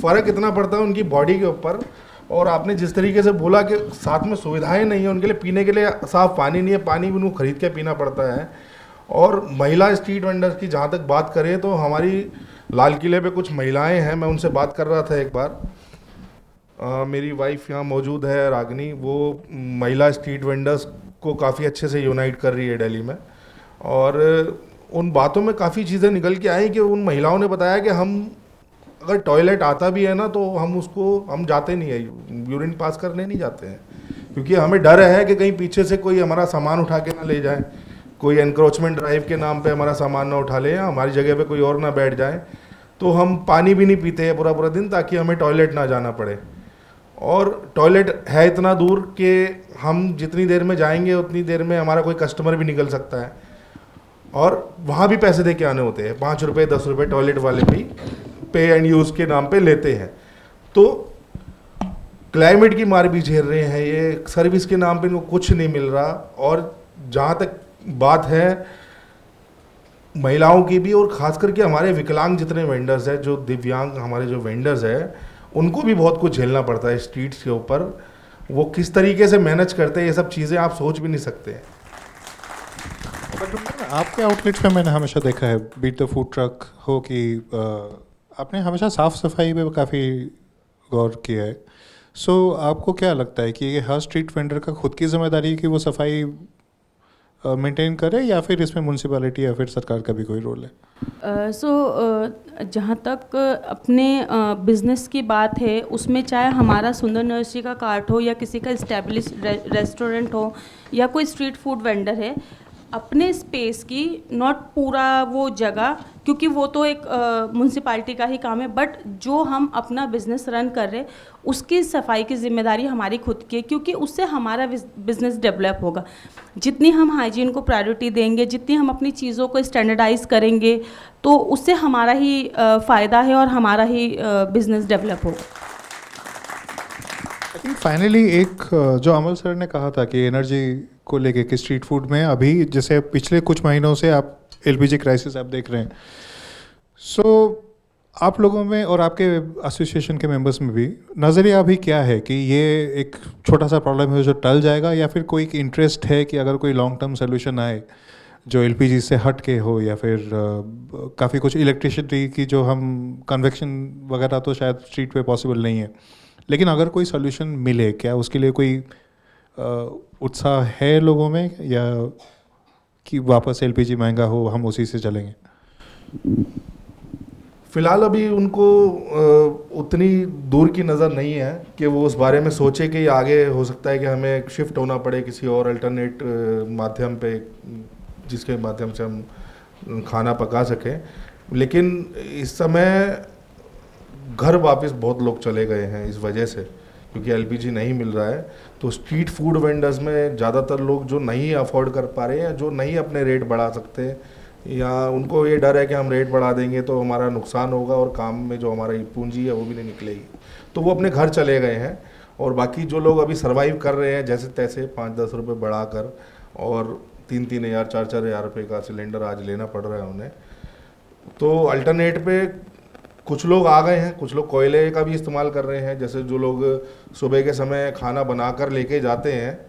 फ़र्क इतना पड़ता है उनकी बॉडी के ऊपर। और आपने जिस तरीके से बोला कि साथ में सुविधाएं नहीं है उनके लिए, पीने के लिए साफ़ पानी नहीं है, पानी भी उनको ख़रीद के पीना पड़ता है। और महिला स्ट्रीट वेंडर्स की जहाँ तक बात करें तो हमारी लाल किले पे कुछ महिलाएं हैं, मैं उनसे बात कर रहा था एक बार। मेरी वाइफ यहाँ मौजूद है रागनी, वो महिला स्ट्रीट वेंडर्स को काफ़ी अच्छे से यूनाइट कर रही है दिल्ली में। और उन बातों में काफ़ी चीज़ें निकल के आई कि उन महिलाओं ने बताया कि हम अगर टॉयलेट आता भी है ना तो हम जाते नहीं है, यूरिन पास करने नहीं जाते हैं, क्योंकि हमें डर है कि कहीं पीछे से कोई हमारा सामान उठा के ना ले जाए, कोई एनक्रोचमेंट ड्राइव के नाम पे हमारा सामान ना उठा ले, या हमारी जगह पे कोई और ना बैठ जाए। तो हम पानी भी नहीं पीते हैं पूरा पूरा दिन ताकि हमें टॉयलेट ना जाना पड़े। और टॉयलेट है इतना दूर कि हम जितनी देर में जाएंगे उतनी देर में हमारा कोई कस्टमर भी निकल सकता है, और वहाँ भी पैसे दे के आने होते हैं, 5 रुपये 10 रुपये टॉयलेट वाले भी पे एंड यूज़ के नाम पे लेते हैं। तो क्लाइमेट की मार भी झेल रहे हैं ये, सर्विस के नाम पे इनको कुछ नहीं मिल रहा। और जहाँ तक बात है महिलाओं की भी, और ख़ास करके हमारे विकलांग जितने वेंडर्स हैं, जो दिव्यांग हमारे जो वेंडर्स हैं, उनको भी बहुत कुछ झेलना पड़ता है स्ट्रीट्स के ऊपर। वो किस तरीके से मैनेज करते हैं ये सब चीज़ें आप सोच भी नहीं सकते हैं। आपके आउटलेट्स में मैंने हमेशा देखा है, बीट द फूड ट्रक हो कि आपने हमेशा साफ़ सफाई पे काफ़ी गौर किया है। सो आपको क्या लगता है कि ये हर स्ट्रीट वेंडर का खुद की जिम्मेदारी है कि वो सफाई मेंटेन करे, या फिर इसमें म्यूनसिपैलिटी या फिर सरकार का भी कोई रोल है? जहाँ तक अपने बिजनेस की बात है, उसमें चाहे हमारा सुंदर नर्सरी का कार्ट हो या किसी का इस्टेब्लिश रेस्टोरेंट हो या कोई स्ट्रीट फूड वेंडर है, अपने स्पेस की, नॉट पूरा वो जगह, क्योंकि वो तो एक म्यूनसिपालिटी का ही काम है, बट जो हम अपना बिजनेस रन कर रहे उसकी सफाई की जिम्मेदारी हमारी खुद की है, क्योंकि उससे हमारा बिजनेस डेवलप होगा। जितनी हम हाइजीन को प्रायोरिटी देंगे, जितनी हम अपनी चीज़ों को स्टैंडर्डाइज करेंगे, तो उससे हमारा ही फ़ायदा है और हमारा ही बिजनेस डेवलप होगा। आई थिंक फाइनली एक जो अमल सर ने कहा था कि एनर्जी को लेके कि स्ट्रीट फूड में अभी जैसे पिछले कुछ महीनों से आप एलपीजी क्राइसिस आप देख रहे हैं, सो आप लोगों में और आपके एसोसिएशन के मेंबर्स में भी नज़रिया अभी क्या है कि ये एक छोटा सा प्रॉब्लम है जो टल जाएगा, या फिर कोई इंटरेस्ट है कि अगर कोई लॉन्ग टर्म सोल्यूशन आए जो एलपीजी से हट के हो, या फिर काफ़ी कुछ इलेक्ट्रिसिटी की जो हम कन्वेक्शन वगैरह तो शायद स्ट्रीट पे पॉसिबल नहीं है, लेकिन अगर कोई सोल्यूशन मिले, क्या उसके लिए कोई उत्साह है लोगों में, या कि वापस एलपीजी महंगा हो हम उसी से चलेंगे? फ़िलहाल अभी उनको उतनी दूर की नज़र नहीं है कि वो उस बारे में सोचे कि आगे हो सकता है कि हमें शिफ्ट होना पड़े किसी और अल्टरनेट माध्यम पे, जिसके माध्यम से हम खाना पका सकें। लेकिन इस समय घर वापस बहुत लोग चले गए हैं इस वजह से, क्योंकि एलपीजी नहीं मिल रहा है। तो स्ट्रीट फूड वेंडर्स में ज़्यादातर लोग जो नहीं अफोर्ड कर पा रहे हैं, जो नहीं अपने रेट बढ़ा सकते, या उनको ये डर है कि हम रेट बढ़ा देंगे तो हमारा नुकसान होगा और काम में जो हमारी पूंजी है वो भी नहीं निकलेगी, तो वो अपने घर चले गए हैं। और बाकी जो लोग अभी सर्वाइव कर रहे हैं जैसे तैसे 5-10 रुपये बढ़ाकर, और 3-3 हज़ार 4-4 हज़ार रुपये का सिलेंडर आज लेना पड़ रहा है उन्हें। तो अल्टरनेट पे कुछ लोग आ गए हैं, कुछ लोग कोयले का भी इस्तेमाल कर रहे हैं। जैसे जो लोग सुबह के समय खाना बनाकर लेके जाते हैं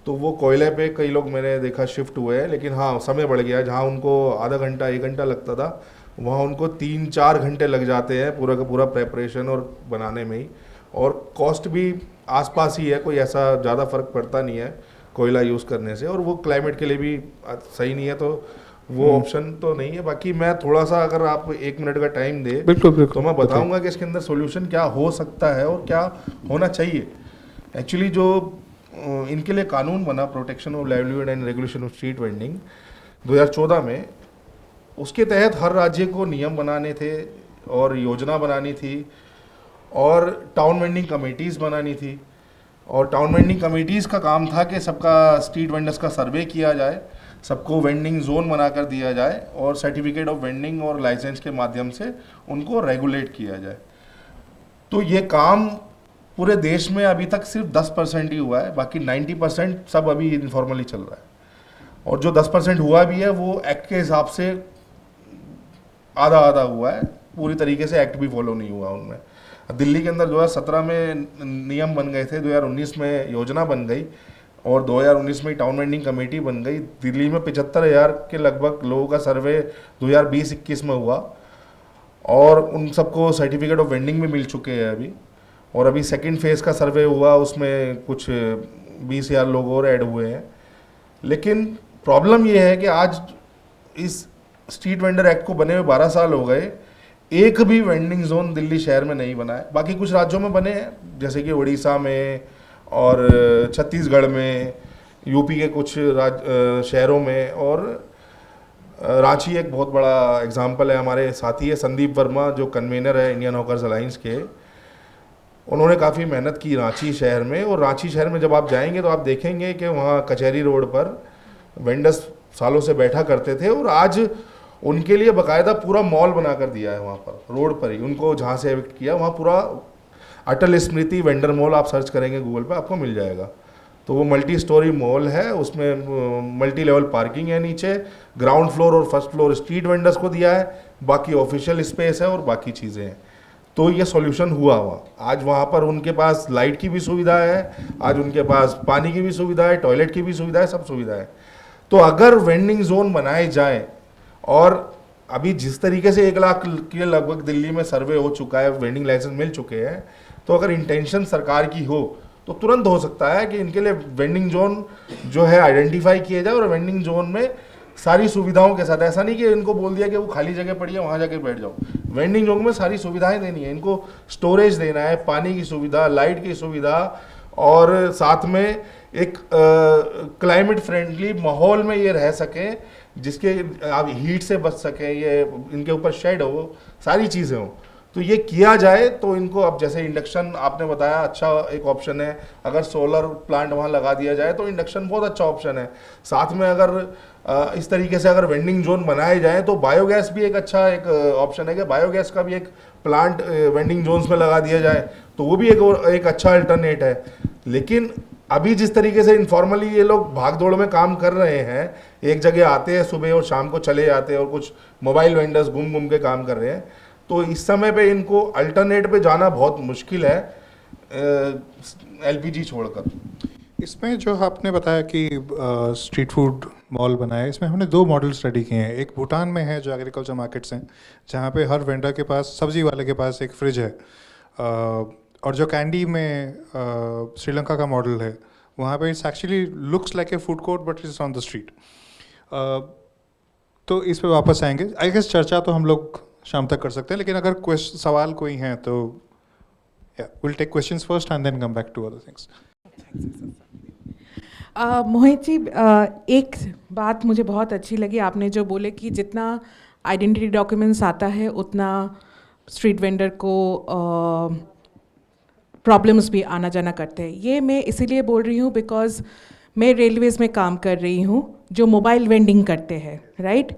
तो वो कोयले पे कई लोग मैंने देखा शिफ्ट हुए हैं। लेकिन हाँ, समय बढ़ गया है, जहाँ उनको आधा घंटा 1 घंटा लगता था वहाँ उनको 3-4 घंटे लग जाते हैं पूरा का पूरा प्रेपरेशन और बनाने में ही। और कॉस्ट भी आसपास ही है, कोई ऐसा ज़्यादा फ़र्क पड़ता नहीं है कोयला यूज़ करने से, और वो क्लाइमेट के लिए भी सही नहीं है, तो वो ऑप्शन तो नहीं है। बाकी मैं थोड़ा सा, अगर आप 1 मिनट का टाइम दे तो मैं बताऊंगा कि इसके अंदर सॉल्यूशन क्या हो सकता है और क्या होना चाहिए। एक्चुअली जो इनके लिए कानून बना, protection of livelihood and regulation of street vending 2014 में, उसके तहत हर राज्य को नियम बनाने थे और योजना बनानी थी और टाउन वेंडिंग कमेटीज़ बनानी थी। और टाउन वेंडिंग कमेटीज़ का काम था कि सबका स्ट्रीट वेंडर्स का सर्वे किया जाए, सबको वेंडिंग जोन बनाकर दिया जाए और सर्टिफिकेट ऑफ वेंडिंग और लाइसेंस के माध्यम से उनको रेगुलेट किया जाए। तो ये काम पूरे देश में अभी तक सिर्फ 10% ही हुआ है, बाकी 90% सब अभी इनफॉर्मली चल रहा है। और जो 10% हुआ भी है वो एक्ट के हिसाब से आधा आधा हुआ है, पूरी तरीके से एक्ट भी फॉलो नहीं हुआ उनमें। दिल्ली के अंदर 2017 में नियम बन गए थे, 2019 में योजना बन गई और 2019 में टाउन वेंडिंग कमेटी बन गई। दिल्ली में 75,000 के लगभग लोगों का सर्वे 2020-21 में हुआ और उन सबको सर्टिफिकेट ऑफ वेंडिंग भी मिल चुके हैं अभी। और अभी सेकंड फेज का सर्वे हुआ, उसमें कुछ 20,000 लोग और ऐड हुए हैं। लेकिन प्रॉब्लम ये है कि आज इस स्ट्रीट वेंडर एक्ट को बने हुए 12 साल हो गए, एक भी वेंडिंग जोन दिल्ली शहर में नहीं बना है। बाकी कुछ राज्यों में बने हैं, जैसे कि उड़ीसा में और छत्तीसगढ़ में, यूपी के कुछ शहरों में, और रांची एक बहुत बड़ा एग्जाम्पल है। हमारे साथी है संदीप वर्मा, जो कन्वेनर है इंडियन हॉकर्स अलायंस के, उन्होंने काफ़ी मेहनत की रांची शहर में। और रांची शहर में जब आप जाएंगे तो आप देखेंगे कि वहाँ कचहरी रोड पर वेंडर्स सालों से बैठा करते थे और आज उनके लिए बाकायदा पूरा मॉल बना कर दिया है। वहाँ पर रोड पर ही उनको जहाँ से एविक्ट किया, वहाँ पूरा अटल स्मृति वेंडर मॉल आप सर्च करेंगे गूगल पे, आपको मिल जाएगा। तो वो मल्टी स्टोरी मॉल है, उसमें मल्टी लेवल पार्किंग है, नीचे ग्राउंड फ्लोर और फर्स्ट फ्लोर स्ट्रीट वेंडर्स को दिया है, बाकी ऑफिशियल स्पेस है और बाकी चीज़ें हैं। तो ये सॉल्यूशन हुआ वहाँ। आज वहाँ पर उनके पास लाइट की भी सुविधा है, आज उनके पास पानी की भी सुविधा है, टॉयलेट की भी सुविधा है, सब सुविधा है। तो अगर वेंडिंग जोन बनाए जाए, और अभी जिस तरीके से 1 लाख के लगभग दिल्ली में सर्वे हो चुका है, वेंडिंग लाइसेंस मिल चुके हैं, तो अगर इंटेंशन सरकार की हो तो तुरंत हो सकता है कि इनके लिए वेंडिंग जोन जो है आइडेंटिफाई किए जाए और वेंडिंग जोन में सारी सुविधाओं के साथ, ऐसा नहीं कि इनको बोल दिया कि वो खाली जगह पड़ी है वहाँ जाके बैठ जाओ। वेंडिंग जोन में सारी सुविधाएं देनी है इनको, स्टोरेज देना है, पानी की सुविधा, लाइट की सुविधा, और साथ में एक क्लाइमेट फ्रेंडली माहौल में ये रह सकें, जिसके आप हीट से बच सकें, ये इनके ऊपर शेड हो, सारी चीज़ें हो। तो ये किया जाए तो इनको, अब जैसे इंडक्शन आपने बताया अच्छा एक ऑप्शन है, अगर सोलर प्लांट वहाँ लगा दिया जाए तो इंडक्शन बहुत अच्छा ऑप्शन है। साथ में अगर इस तरीके से अगर वेंडिंग जोन बनाए जाए तो बायोगैस भी एक अच्छा एक ऑप्शन है कि बायोगैस का भी एक प्लांट वेंडिंग जोन्स में लगा दिया जाए, तो वो भी एक अच्छा अल्टरनेट है। लेकिन अभी जिस तरीके से इनफॉर्मली ये लोग भाग दौड़ में काम कर रहे हैं, एक जगह आते हैं सुबह और शाम को चले जाते हैं, और कुछ मोबाइल वेंडर्स घूम घूम के काम कर रहे हैं, तो इस समय पे इनको अल्टरनेट पे जाना बहुत मुश्किल है एलपीजी छोड़कर। इसमें जो आपने बताया कि स्ट्रीट फूड मॉल बनाए, इसमें हमने 2 मॉडल स्टडी किए हैं। एक भूटान में है जो एग्रीकल्चर मार्केट्स हैं, जहाँ पे हर वेंडर के पास, सब्जी वाले के पास एक फ्रिज है। और जो कैंडी में श्रीलंका का मॉडल है, वहाँ पे it's actually looks like a food court but it's on the street. तो इस पे वापस आएंगे। आई गेस चर्चा तो हम लोग शाम तक कर सकते हैं, लेकिन अगर सवाल कोई हैं तो will take questions first and then come back to other things. Mohit ji, एक बात मुझे बहुत अच्छी लगी, आपने जो बोले कि जितना आइडेंटिटी डॉक्यूमेंट्स आता है उतना स्ट्रीट वेंडर को प्रॉब्लम्स भी आना जाना करते हैं। ये मैं इसीलिए बोल रही हूँ बिकॉज़ मैं रेलवेज़ में काम कर रही हूँ जो मोबाइल वेंडिंग करते हैं, राइट।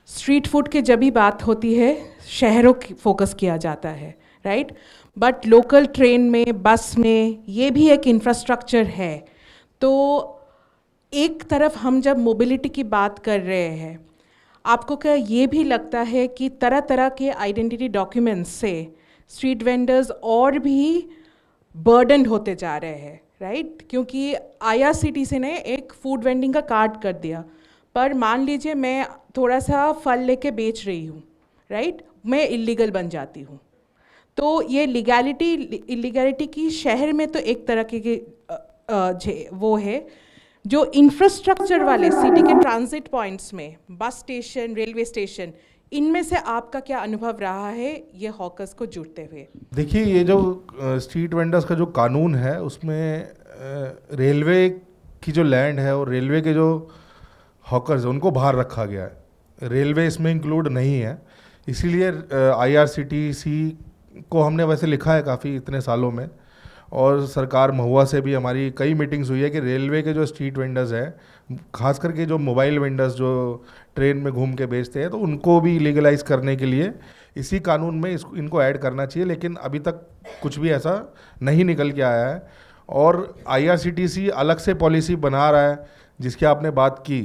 स्ट्रीट फूड की जब भी बात होती है शहरों की फोकस किया जाता है, राइट, बट लोकल ट्रेन में, बस में ये भी एक इंफ्रास्ट्रक्चर है। तो एक तरफ हम जब मोबिलिटी की बात कर रहे हैं, आपको क्या ये भी लगता है कि तरह तरह के आइडेंटिटी डॉक्यूमेंट्स से स्ट्रीट वेंडर्स और भी बर्डन होते जा रहे हैं, राइट? क्योंकि IRCTC ने एक फूड वेंडिंग का कार्ड कर दिया, पर मान लीजिए मैं थोड़ा सा फल लेके बेच रही हूँ, राइट, मैं इलीगल बन जाती हूँ। तो ये लीगैलिटी इलीगैलिटी की शहर में तो एक तरह की वो है, जो इंफ्रास्ट्रक्चर वाले सिटी के ट्रांजिट पॉइंट्स में, बस स्टेशन, रेलवे स्टेशन, इनमें से आपका क्या अनुभव रहा है ये हॉकर्स को जुड़ते हुए? देखिए, ये जो स्ट्रीट वेंडर्स का जो कानून है उसमें रेलवे की जो लैंड है और रेलवे के जो हॉकर्स हैं उनको बाहर रखा गया है। रेलवे इसमें इंक्लूड नहीं है, इसीलिए IRCTC को हमने वैसे लिखा है काफ़ी इतने सालों में, और सरकार महुआ से भी हमारी कई मीटिंग्स हुई है कि रेलवे के जो स्ट्रीट वेंडर्स हैं, खास करके जो मोबाइल वेंडर्स जो ट्रेन में घूम के बेचते हैं, तो उनको भी लीगलाइज करने के लिए इसी कानून में इनको ऐड करना चाहिए। लेकिन अभी तक कुछ भी ऐसा नहीं निकल के आया है, और IRCTC अलग से पॉलिसी बना रहा है जिसकी आपने बात की,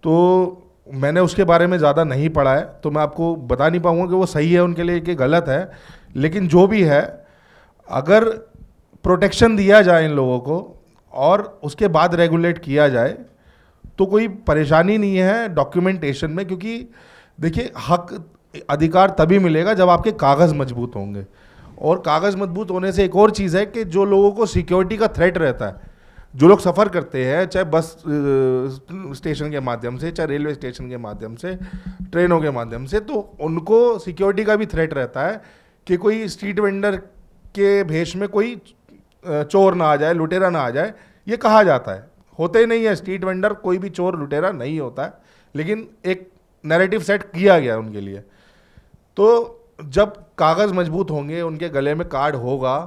तो मैंने उसके बारे में ज़्यादा नहीं पढ़ा है, तो मैं आपको बता नहीं पाऊँगा कि वो सही है उनके लिए कि गलत है। लेकिन जो भी है, अगर प्रोटेक्शन दिया जाए इन लोगों को और उसके बाद रेगुलेट किया जाए तो कोई परेशानी नहीं है डॉक्यूमेंटेशन में, क्योंकि देखिए हक अधिकार तभी मिलेगा जब आपके कागज़ मजबूत होंगे। और कागज़ मजबूत होने से एक और चीज़ है कि जो लोगों को सिक्योरिटी का थ्रेट रहता है, जो लोग सफ़र करते हैं चाहे बस स्टेशन के माध्यम से, चाहे रेलवे स्टेशन के माध्यम से, ट्रेनों के माध्यम से, तो उनको सिक्योरिटी का भी थ्रेट रहता है कि कोई स्ट्रीट वेंडर के भेष में कोई चोर ना आ जाए, लुटेरा ना आ जाए। ये कहा जाता है, होते ही नहीं है स्ट्रीट वेंडर, कोई भी चोर लुटेरा नहीं होता है, लेकिन एक नैरेटिव सेट किया गया है उनके लिए। तो जब कागज़ मजबूत होंगे, उनके गले में कार्ड होगा,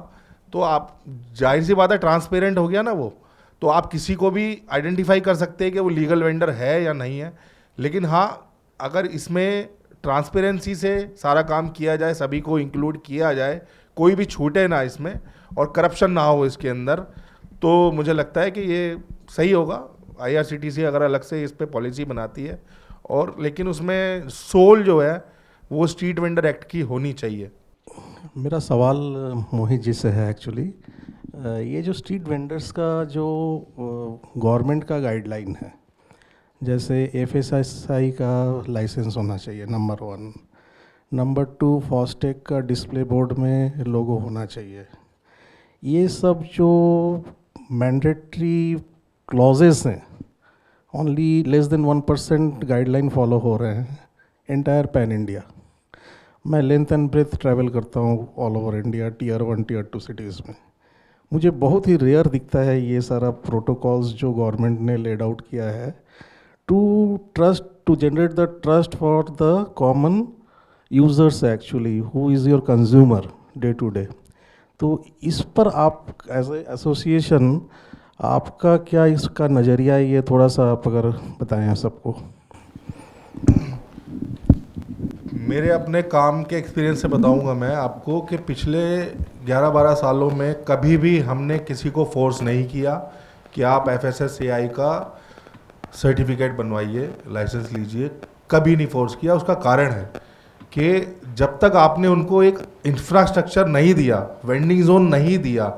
तो आप जाहिर सी बात है ट्रांसपेरेंट हो गया ना वो, तो आप किसी को भी आइडेंटिफाई कर सकते हैं कि वो लीगल वेंडर है या नहीं है। लेकिन हाँ, अगर इसमें ट्रांसपेरेंसी से सारा काम किया जाए, सभी को इंक्लूड किया जाए, कोई भी छूटे ना इसमें, और करप्शन ना हो इसके अंदर, तो मुझे लगता है कि ये सही होगा। IRCTC अगर अलग से इस पे पॉलिसी बनाती है, और लेकिन उसमें सोल जो है वो स्ट्रीट वेंडर एक्ट की होनी चाहिए। मेरा सवाल मोहित जी से है एक्चुअली। ये जो स्ट्रीट वेंडर्स का जो गवर्नमेंट का गाइडलाइन है, जैसे FSSAI का लाइसेंस होना चाहिए नंबर 1, नंबर 2 फास्टैग का डिस्प्ले बोर्ड में लोगो होना चाहिए, ये सब जो मैंडेटरी क्लॉजेस हैं, only less than 1% guideline follow हो रहे हैं एंटायर पैन इंडिया। मैं लेंथ एंड ब्रेथ ट्रैवल करता हूँ all over India, Tier 1 Tier 2 cities में। मुझे बहुत ही रेयर दिखता है ये सारा प्रोटोकॉल्स जो गवर्नमेंट ने लेड आउट किया है to generate the trust for the common users actually, who is your consumer day to day. तो इस पर आप एज ए एसोसिएशन, आपका क्या इसका नज़रिया है, ये थोड़ा सा आप अगर बताएं सबको। मेरे अपने काम के एक्सपीरियंस से बताऊंगा मैं आपको कि पिछले 11-12 सालों में कभी भी हमने किसी को फोर्स नहीं किया कि आप FSSAI का सर्टिफिकेट बनवाइए, लाइसेंस लीजिए, कभी नहीं फोर्स किया। उसका कारण है कि जब तक आपने उनको एक इंफ्रास्ट्रक्चर नहीं दिया, वेंडिंग जोन नहीं दिया,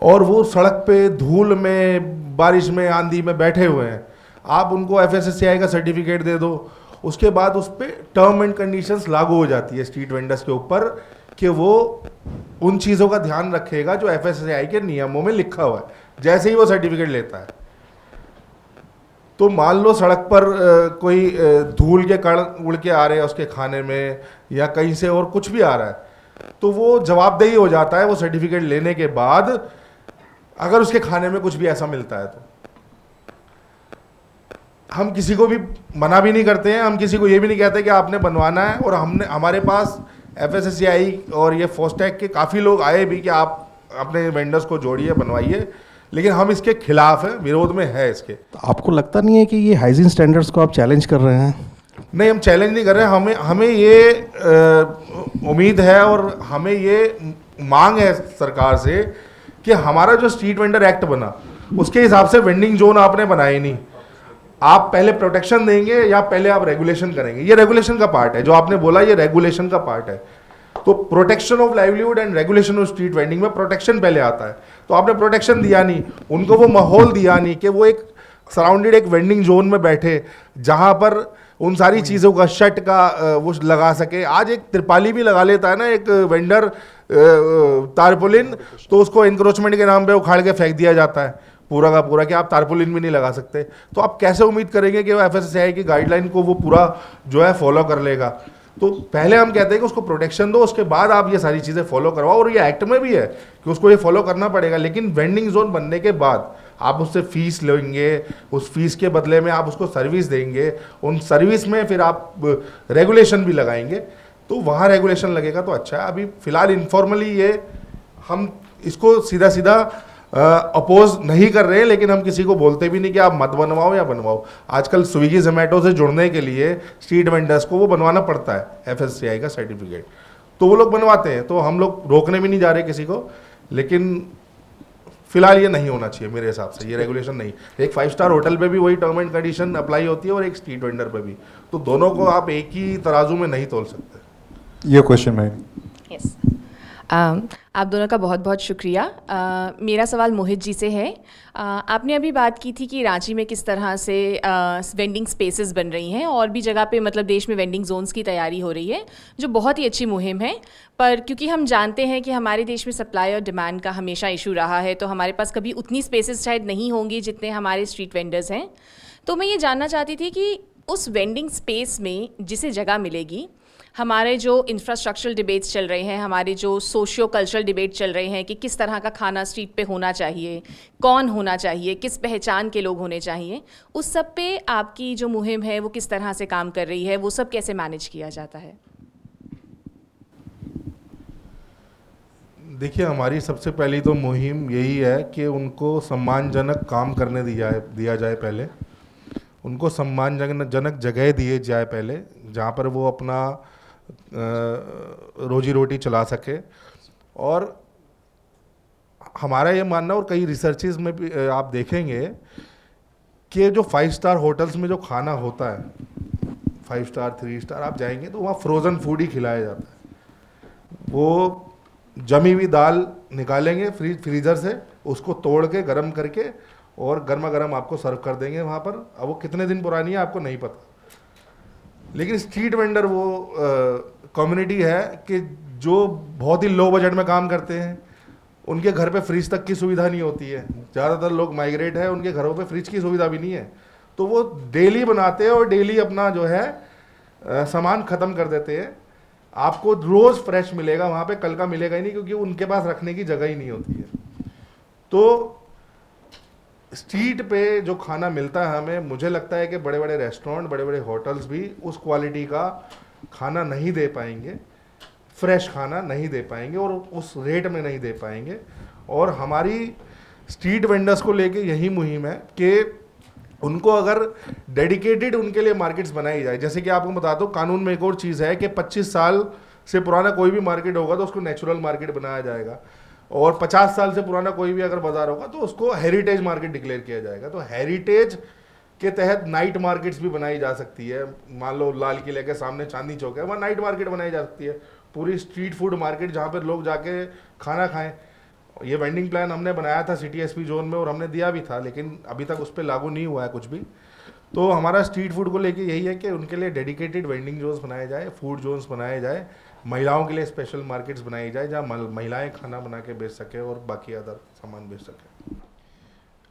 और वो सड़क पे धूल में, बारिश में, आंधी में बैठे हुए हैं, आप उनको FSSAI का सर्टिफिकेट दे दो, उसके बाद उस पर टर्म एंड कंडीशंस लागू हो जाती है स्ट्रीट वेंडर्स के ऊपर कि वो उन चीज़ों का ध्यान रखेगा जो FSSAI के नियमों में लिखा हुआ है, जैसे ही वो सर्टिफिकेट लेता है। तो मान लो सड़क पर कोई धूल के कण उड़ के आ रहे हैं उसके खाने में, या कहीं से और कुछ भी आ रहा है, तो वो जवाबदेही हो जाता है वो सर्टिफिकेट लेने के बाद, अगर उसके खाने में कुछ भी ऐसा मिलता है तो। हम किसी को भी मना भी नहीं करते हैं, हम किसी को ये भी नहीं कहते कि आपने बनवाना है, और हमारे पास FSSAI और ये फास्टैग के काफ़ी लोग आए भी कि आप अपने वेंडर्स को जोड़िए, बनवाइए, लेकिन हम इसके खिलाफ हैं, विरोध में है इसके। तो आपको लगता नहीं है कि ये हाइजीन स्टैंडर्ड्स को आप चैलेंज कर रहे हैं? नहीं, हम चैलेंज नहीं कर रहे हैं। हमें ये उम्मीद है और हमें ये मांग है सरकार से कि हमारा जो स्ट्रीट वेंडर एक्ट बना, उसके हिसाब से वेंडिंग जोन आपने बनाए नहीं। आप पहले प्रोटेक्शन देंगे या पहले आप रेगुलेशन करेंगे? ये रेगुलेशन का पार्ट है, जो आपने बोला ये रेगुलेशन का पार्ट है। तो protection of livelihood and regulation of street vending में प्रोटेक्शन पहले आता है। तो आपने प्रोटेक्शन दिया नहीं, उनको वो माहौल दिया नहीं कि वो एक सराउंडेड एक वेंडिंग जोन में बैठे जहाँ पर उन सारी चीज़ों का शट का वो लगा सके। आज एक त्रिपाली भी लगा लेता है ना एक वेंडर, तारपुलिन, तो उसको इंक्रोचमेंट के नाम पे उखाड़ के फेंक दिया जाता है पूरा का पूरा, कि आप तारपुलिन भी नहीं लगा सकते। तो आप कैसे उम्मीद करेंगे कि वो FSSAI की गाइडलाइन को वो पूरा जो है फॉलो कर लेगा? तो पहले हम कहते हैं कि उसको प्रोटेक्शन दो, उसके बाद आप ये सारी चीज़ें फॉलो करवाओ, और ये एक्ट में भी है कि उसको ये फॉलो करना पड़ेगा। लेकिन वेंडिंग जोन बनने के बाद आप उससे फीस लेंगे, उस फीस के बदले में आप उसको सर्विस देंगे, उन सर्विस में फिर आप रेगुलेशन भी लगाएंगे, तो वहाँ रेगुलेशन लगेगा तो अच्छा है। अभी फिलहाल इनफॉर्मली ये हम इसको सीधा सीधा अपोज नहीं कर रहे हैं, लेकिन हम किसी को बोलते भी नहीं कि आप मत बनवाओ या बनवाओ। आजकल स्विगी जोमेटो से जुड़ने के लिए स्ट्रीट वेंडर्स को वो बनवाना पड़ता है FSSAI का सर्टिफिकेट, तो वो लोग बनवाते हैं, तो हम लोग रोकने भी नहीं जा रहे किसी को। लेकिन फिलहाल ये नहीं होना चाहिए मेरे हिसाब से, ये रेगुलेशन नहीं। एक 5 स्टार होटल पे भी वही टर्म एंड कंडीशन अप्लाई होती है और एक स्ट्रीट वेंडर पे भी, तो दोनों को आप एक ही तराजू में नहीं तोल सकते। ये क्वेश्चन में Yes. आप दोनों का बहुत बहुत शुक्रिया। मेरा सवाल मोहित जी से है। आपने अभी बात की थी कि रांची में किस तरह से वेंडिंग स्पेसेस बन रही हैं और भी जगह पे मतलब देश में वेंडिंग जोन्स की तैयारी हो रही है, जो बहुत ही अच्छी मुहिम है। पर क्योंकि हम जानते हैं कि हमारे देश में सप्लाई और डिमांड का हमेशा इशू रहा है, तो हमारे पास कभी उतनी स्पेसेस शायद नहीं होंगी जितने हमारे स्ट्रीट वेंडर्स हैं। तो मैं ये जानना चाहती थी कि उस वेंडिंग स्पेस में जिसे जगह मिलेगी, हमारे जो इंफ्रास्ट्रक्चरल डिबेट्स चल रहे हैं, हमारे जो सोशियो कल्चरल डिबेट चल रहे हैं कि किस तरह का खाना स्ट्रीट पे होना चाहिए, कौन होना चाहिए, किस पहचान के लोग होने चाहिए, उस सब पे आपकी जो मुहिम है वो किस तरह से काम कर रही है, वो सब कैसे मैनेज किया जाता है? देखिए, हमारी सबसे पहली तो मुहिम यही है कि उनको सम्मानजनक काम करने दिया जाए पहले, उनको सम्मानजनक जगह दिए जाए पहले, जहाँ पर वो अपना रोजी रोटी चला सके। और हमारा ये मानना, और कई रिसर्चेज में भी आप देखेंगे कि जो 5 स्टार होटल्स में जो खाना होता है, 5 स्टार 3 स्टार आप जाएंगे तो वहाँ फ्रोज़न फूड ही खिलाया जाता है। वो जमी हुई दाल निकालेंगे फ्रीज़र से, उसको तोड़ के गर्म करके और गर्मा गर्म आपको सर्व कर देंगे वहाँ पर। अब वो कितने दिन पुरानी है आपको नहीं पता। लेकिन स्ट्रीट वेंडर वो कम्युनिटी है कि जो बहुत ही लो बजट में काम करते हैं, उनके घर पे फ्रिज तक की सुविधा नहीं होती है। ज़्यादातर लोग माइग्रेट है, उनके घरों पे फ्रिज की सुविधा भी नहीं है, तो वो डेली बनाते हैं और डेली अपना जो है सामान ख़त्म कर देते हैं। आपको रोज़ फ्रेश मिलेगा वहाँ पे, कल का मिलेगा ही नहीं, क्योंकि उनके पास रखने की जगह ही नहीं होती है। तो स्ट्रीट पे जो खाना मिलता है हमें, मुझे लगता है कि बड़े बड़े रेस्टोरेंट, बड़े बड़े होटल्स भी उस क्वालिटी का खाना नहीं दे पाएंगे, फ्रेश खाना नहीं दे पाएंगे और उस रेट में नहीं दे पाएंगे। और हमारी स्ट्रीट वेंडर्स को लेके यही मुहिम है कि उनको अगर डेडिकेटेड उनके लिए मार्केट्स बनाई जाए। जैसे कि आपको बता दो, कानून में एक और चीज़ है कि 25 साल से पुराना कोई भी मार्केट होगा तो उसको नेचुरल मार्केट बनाया जाएगा, और 50 साल से पुराना कोई भी अगर बाजार होगा तो उसको हेरिटेज मार्केट डिक्लेयर किया जाएगा। तो हेरिटेज के तहत नाइट मार्केट्स भी बनाई जा सकती है। मान लो लाल किले के सामने चांदनी चौक है, वहाँ नाइट मार्केट बनाई जा सकती है। पूरी स्ट्रीट फूड मार्केट जहाँ पर लोग जाके खाना खाएं। ये वेंडिंग प्लान हमने बनाया था सिटी एसपी जोन में और हमने दिया भी था, लेकिन अभी तक उस पर लागू नहीं हुआ है कुछ भी। तो हमारा स्ट्रीट फूड को लेके यही है कि उनके लिए डेडिकेटेड वेंडिंग जोन्स बनाए जाए, फूड जोन्स बनाए जाए, महिलाओं के लिए स्पेशल मार्केट्स बनाई जाए जहाँ महिलाएं खाना बना के बेच सके और बाकी अदर सामान बेच सके।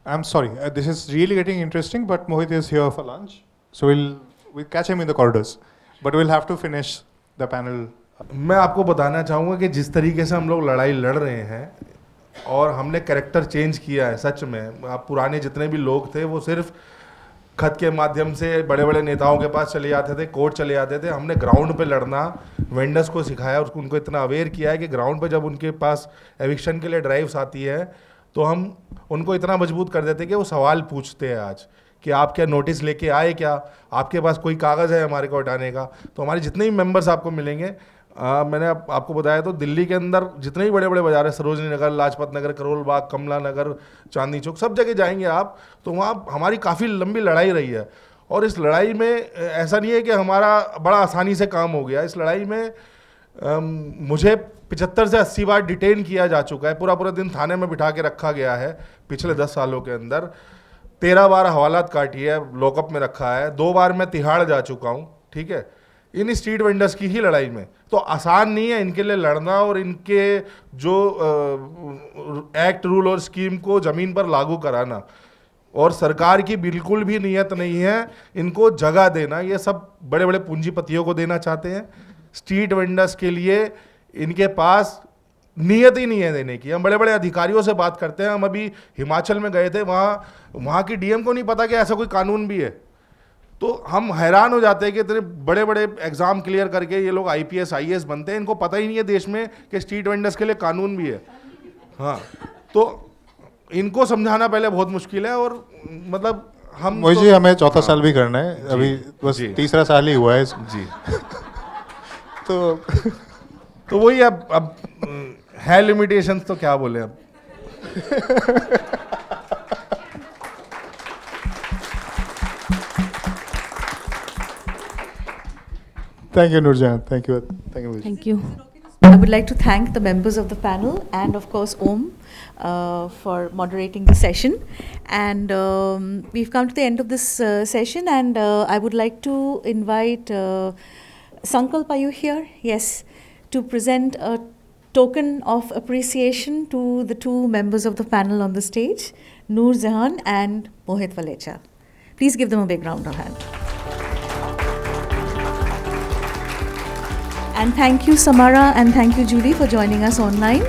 I'm sorry, this is really getting interesting, but Mohit is here for lunch, so we'll catch him in the corridors, but we'll have to finish the panel. मैं आपको बताना चाहूँगा कि जिस तरीके से हम लोग लड़ाई लड़ रहे हैं और हमने कैरेक्टर चेंज किया है, सच में आप पुराने जितने भी लोग थे वो सिर्फ खत के माध्यम से बड़े बड़े नेताओं के पास चले जाते थे, कोर्ट चले जाते थे। हमने ग्राउंड पे लड़ना वेंडर्स को सिखाया, उसको उनको इतना अवेयर किया है कि ग्राउंड पे जब उनके पास एविक्शन के लिए ड्राइव्स आती है तो हम उनको इतना मजबूत कर देते कि वो सवाल पूछते हैं आज कि आप क्या नोटिस लेके आए, क्या आपके पास कोई कागज़ है हमारे को हटाने का। तो हमारे जितने भी मेंबर्स आपको मिलेंगे, मैंने आपको बताया तो दिल्ली के अंदर जितने भी बड़े बड़े बाजार है, सरोजनी नगर, लाजपत नगर, करोल बाग, कमला नगर, चांदनी चौक, सब जगह जाएंगे आप तो वहाँ हमारी काफ़ी लंबी लड़ाई रही है। और इस लड़ाई में ऐसा नहीं है कि हमारा बड़ा आसानी से काम हो गया। इस लड़ाई में मुझे 75 से 80 बार डिटेन किया जा चुका है, पूरा दिन थाने में बिठा के रखा गया है पिछले 10 सालों के अंदर। 13 बार हवालात काटी है, लॉकअप में रखा है, 2 बार मैं तिहाड़ जा चुका हूँ, ठीक है, इन स्ट्रीट वेंडर्स की ही लड़ाई में। तो आसान नहीं है इनके लिए लड़ना और इनके जो एक्ट, रूल और स्कीम को ज़मीन पर लागू कराना। और सरकार की बिल्कुल भी नीयत नहीं है इनको जगह देना, ये सब बड़े बड़े पूंजीपतियों को देना चाहते हैं। स्ट्रीट वेंडर्स के लिए इनके पास नीयत ही नहीं है देने की। हम बड़े बड़े अधिकारियों से बात करते हैं, हम अभी हिमाचल में गए थे, वहाँ की डीएम को नहीं पता कि ऐसा कोई कानून भी है। तो हम हैरान हो जाते हैं कि इतने बड़े बड़े एग्जाम क्लियर करके ये लोग IPS IAS बनते हैं, इनको पता ही नहीं है देश में कि स्ट्रीट वेंडर्स के लिए कानून भी है। हाँ, तो इनको समझाना पहले बहुत मुश्किल है। और मतलब हम मोहित जी, हमें चौथा साल भी करना है, अभी बस तीसरा साल ही हुआ है जी। तो वही अब है लिमिटेशंस, तो क्या बोले अब। Thank you, Nurjan. Thank you. Thank you. would like to thank the members of the panel and, of course, Om for moderating the session. And we've come to the end of this session, and I would like to invite Sankalp, are you here? Yes, to present a token of appreciation to the two members of the panel on the stage, Noor Jahan and Mohit Valecha. Please give them a big round of hand. And thank you, Samara, and thank you, Julie, for joining us online.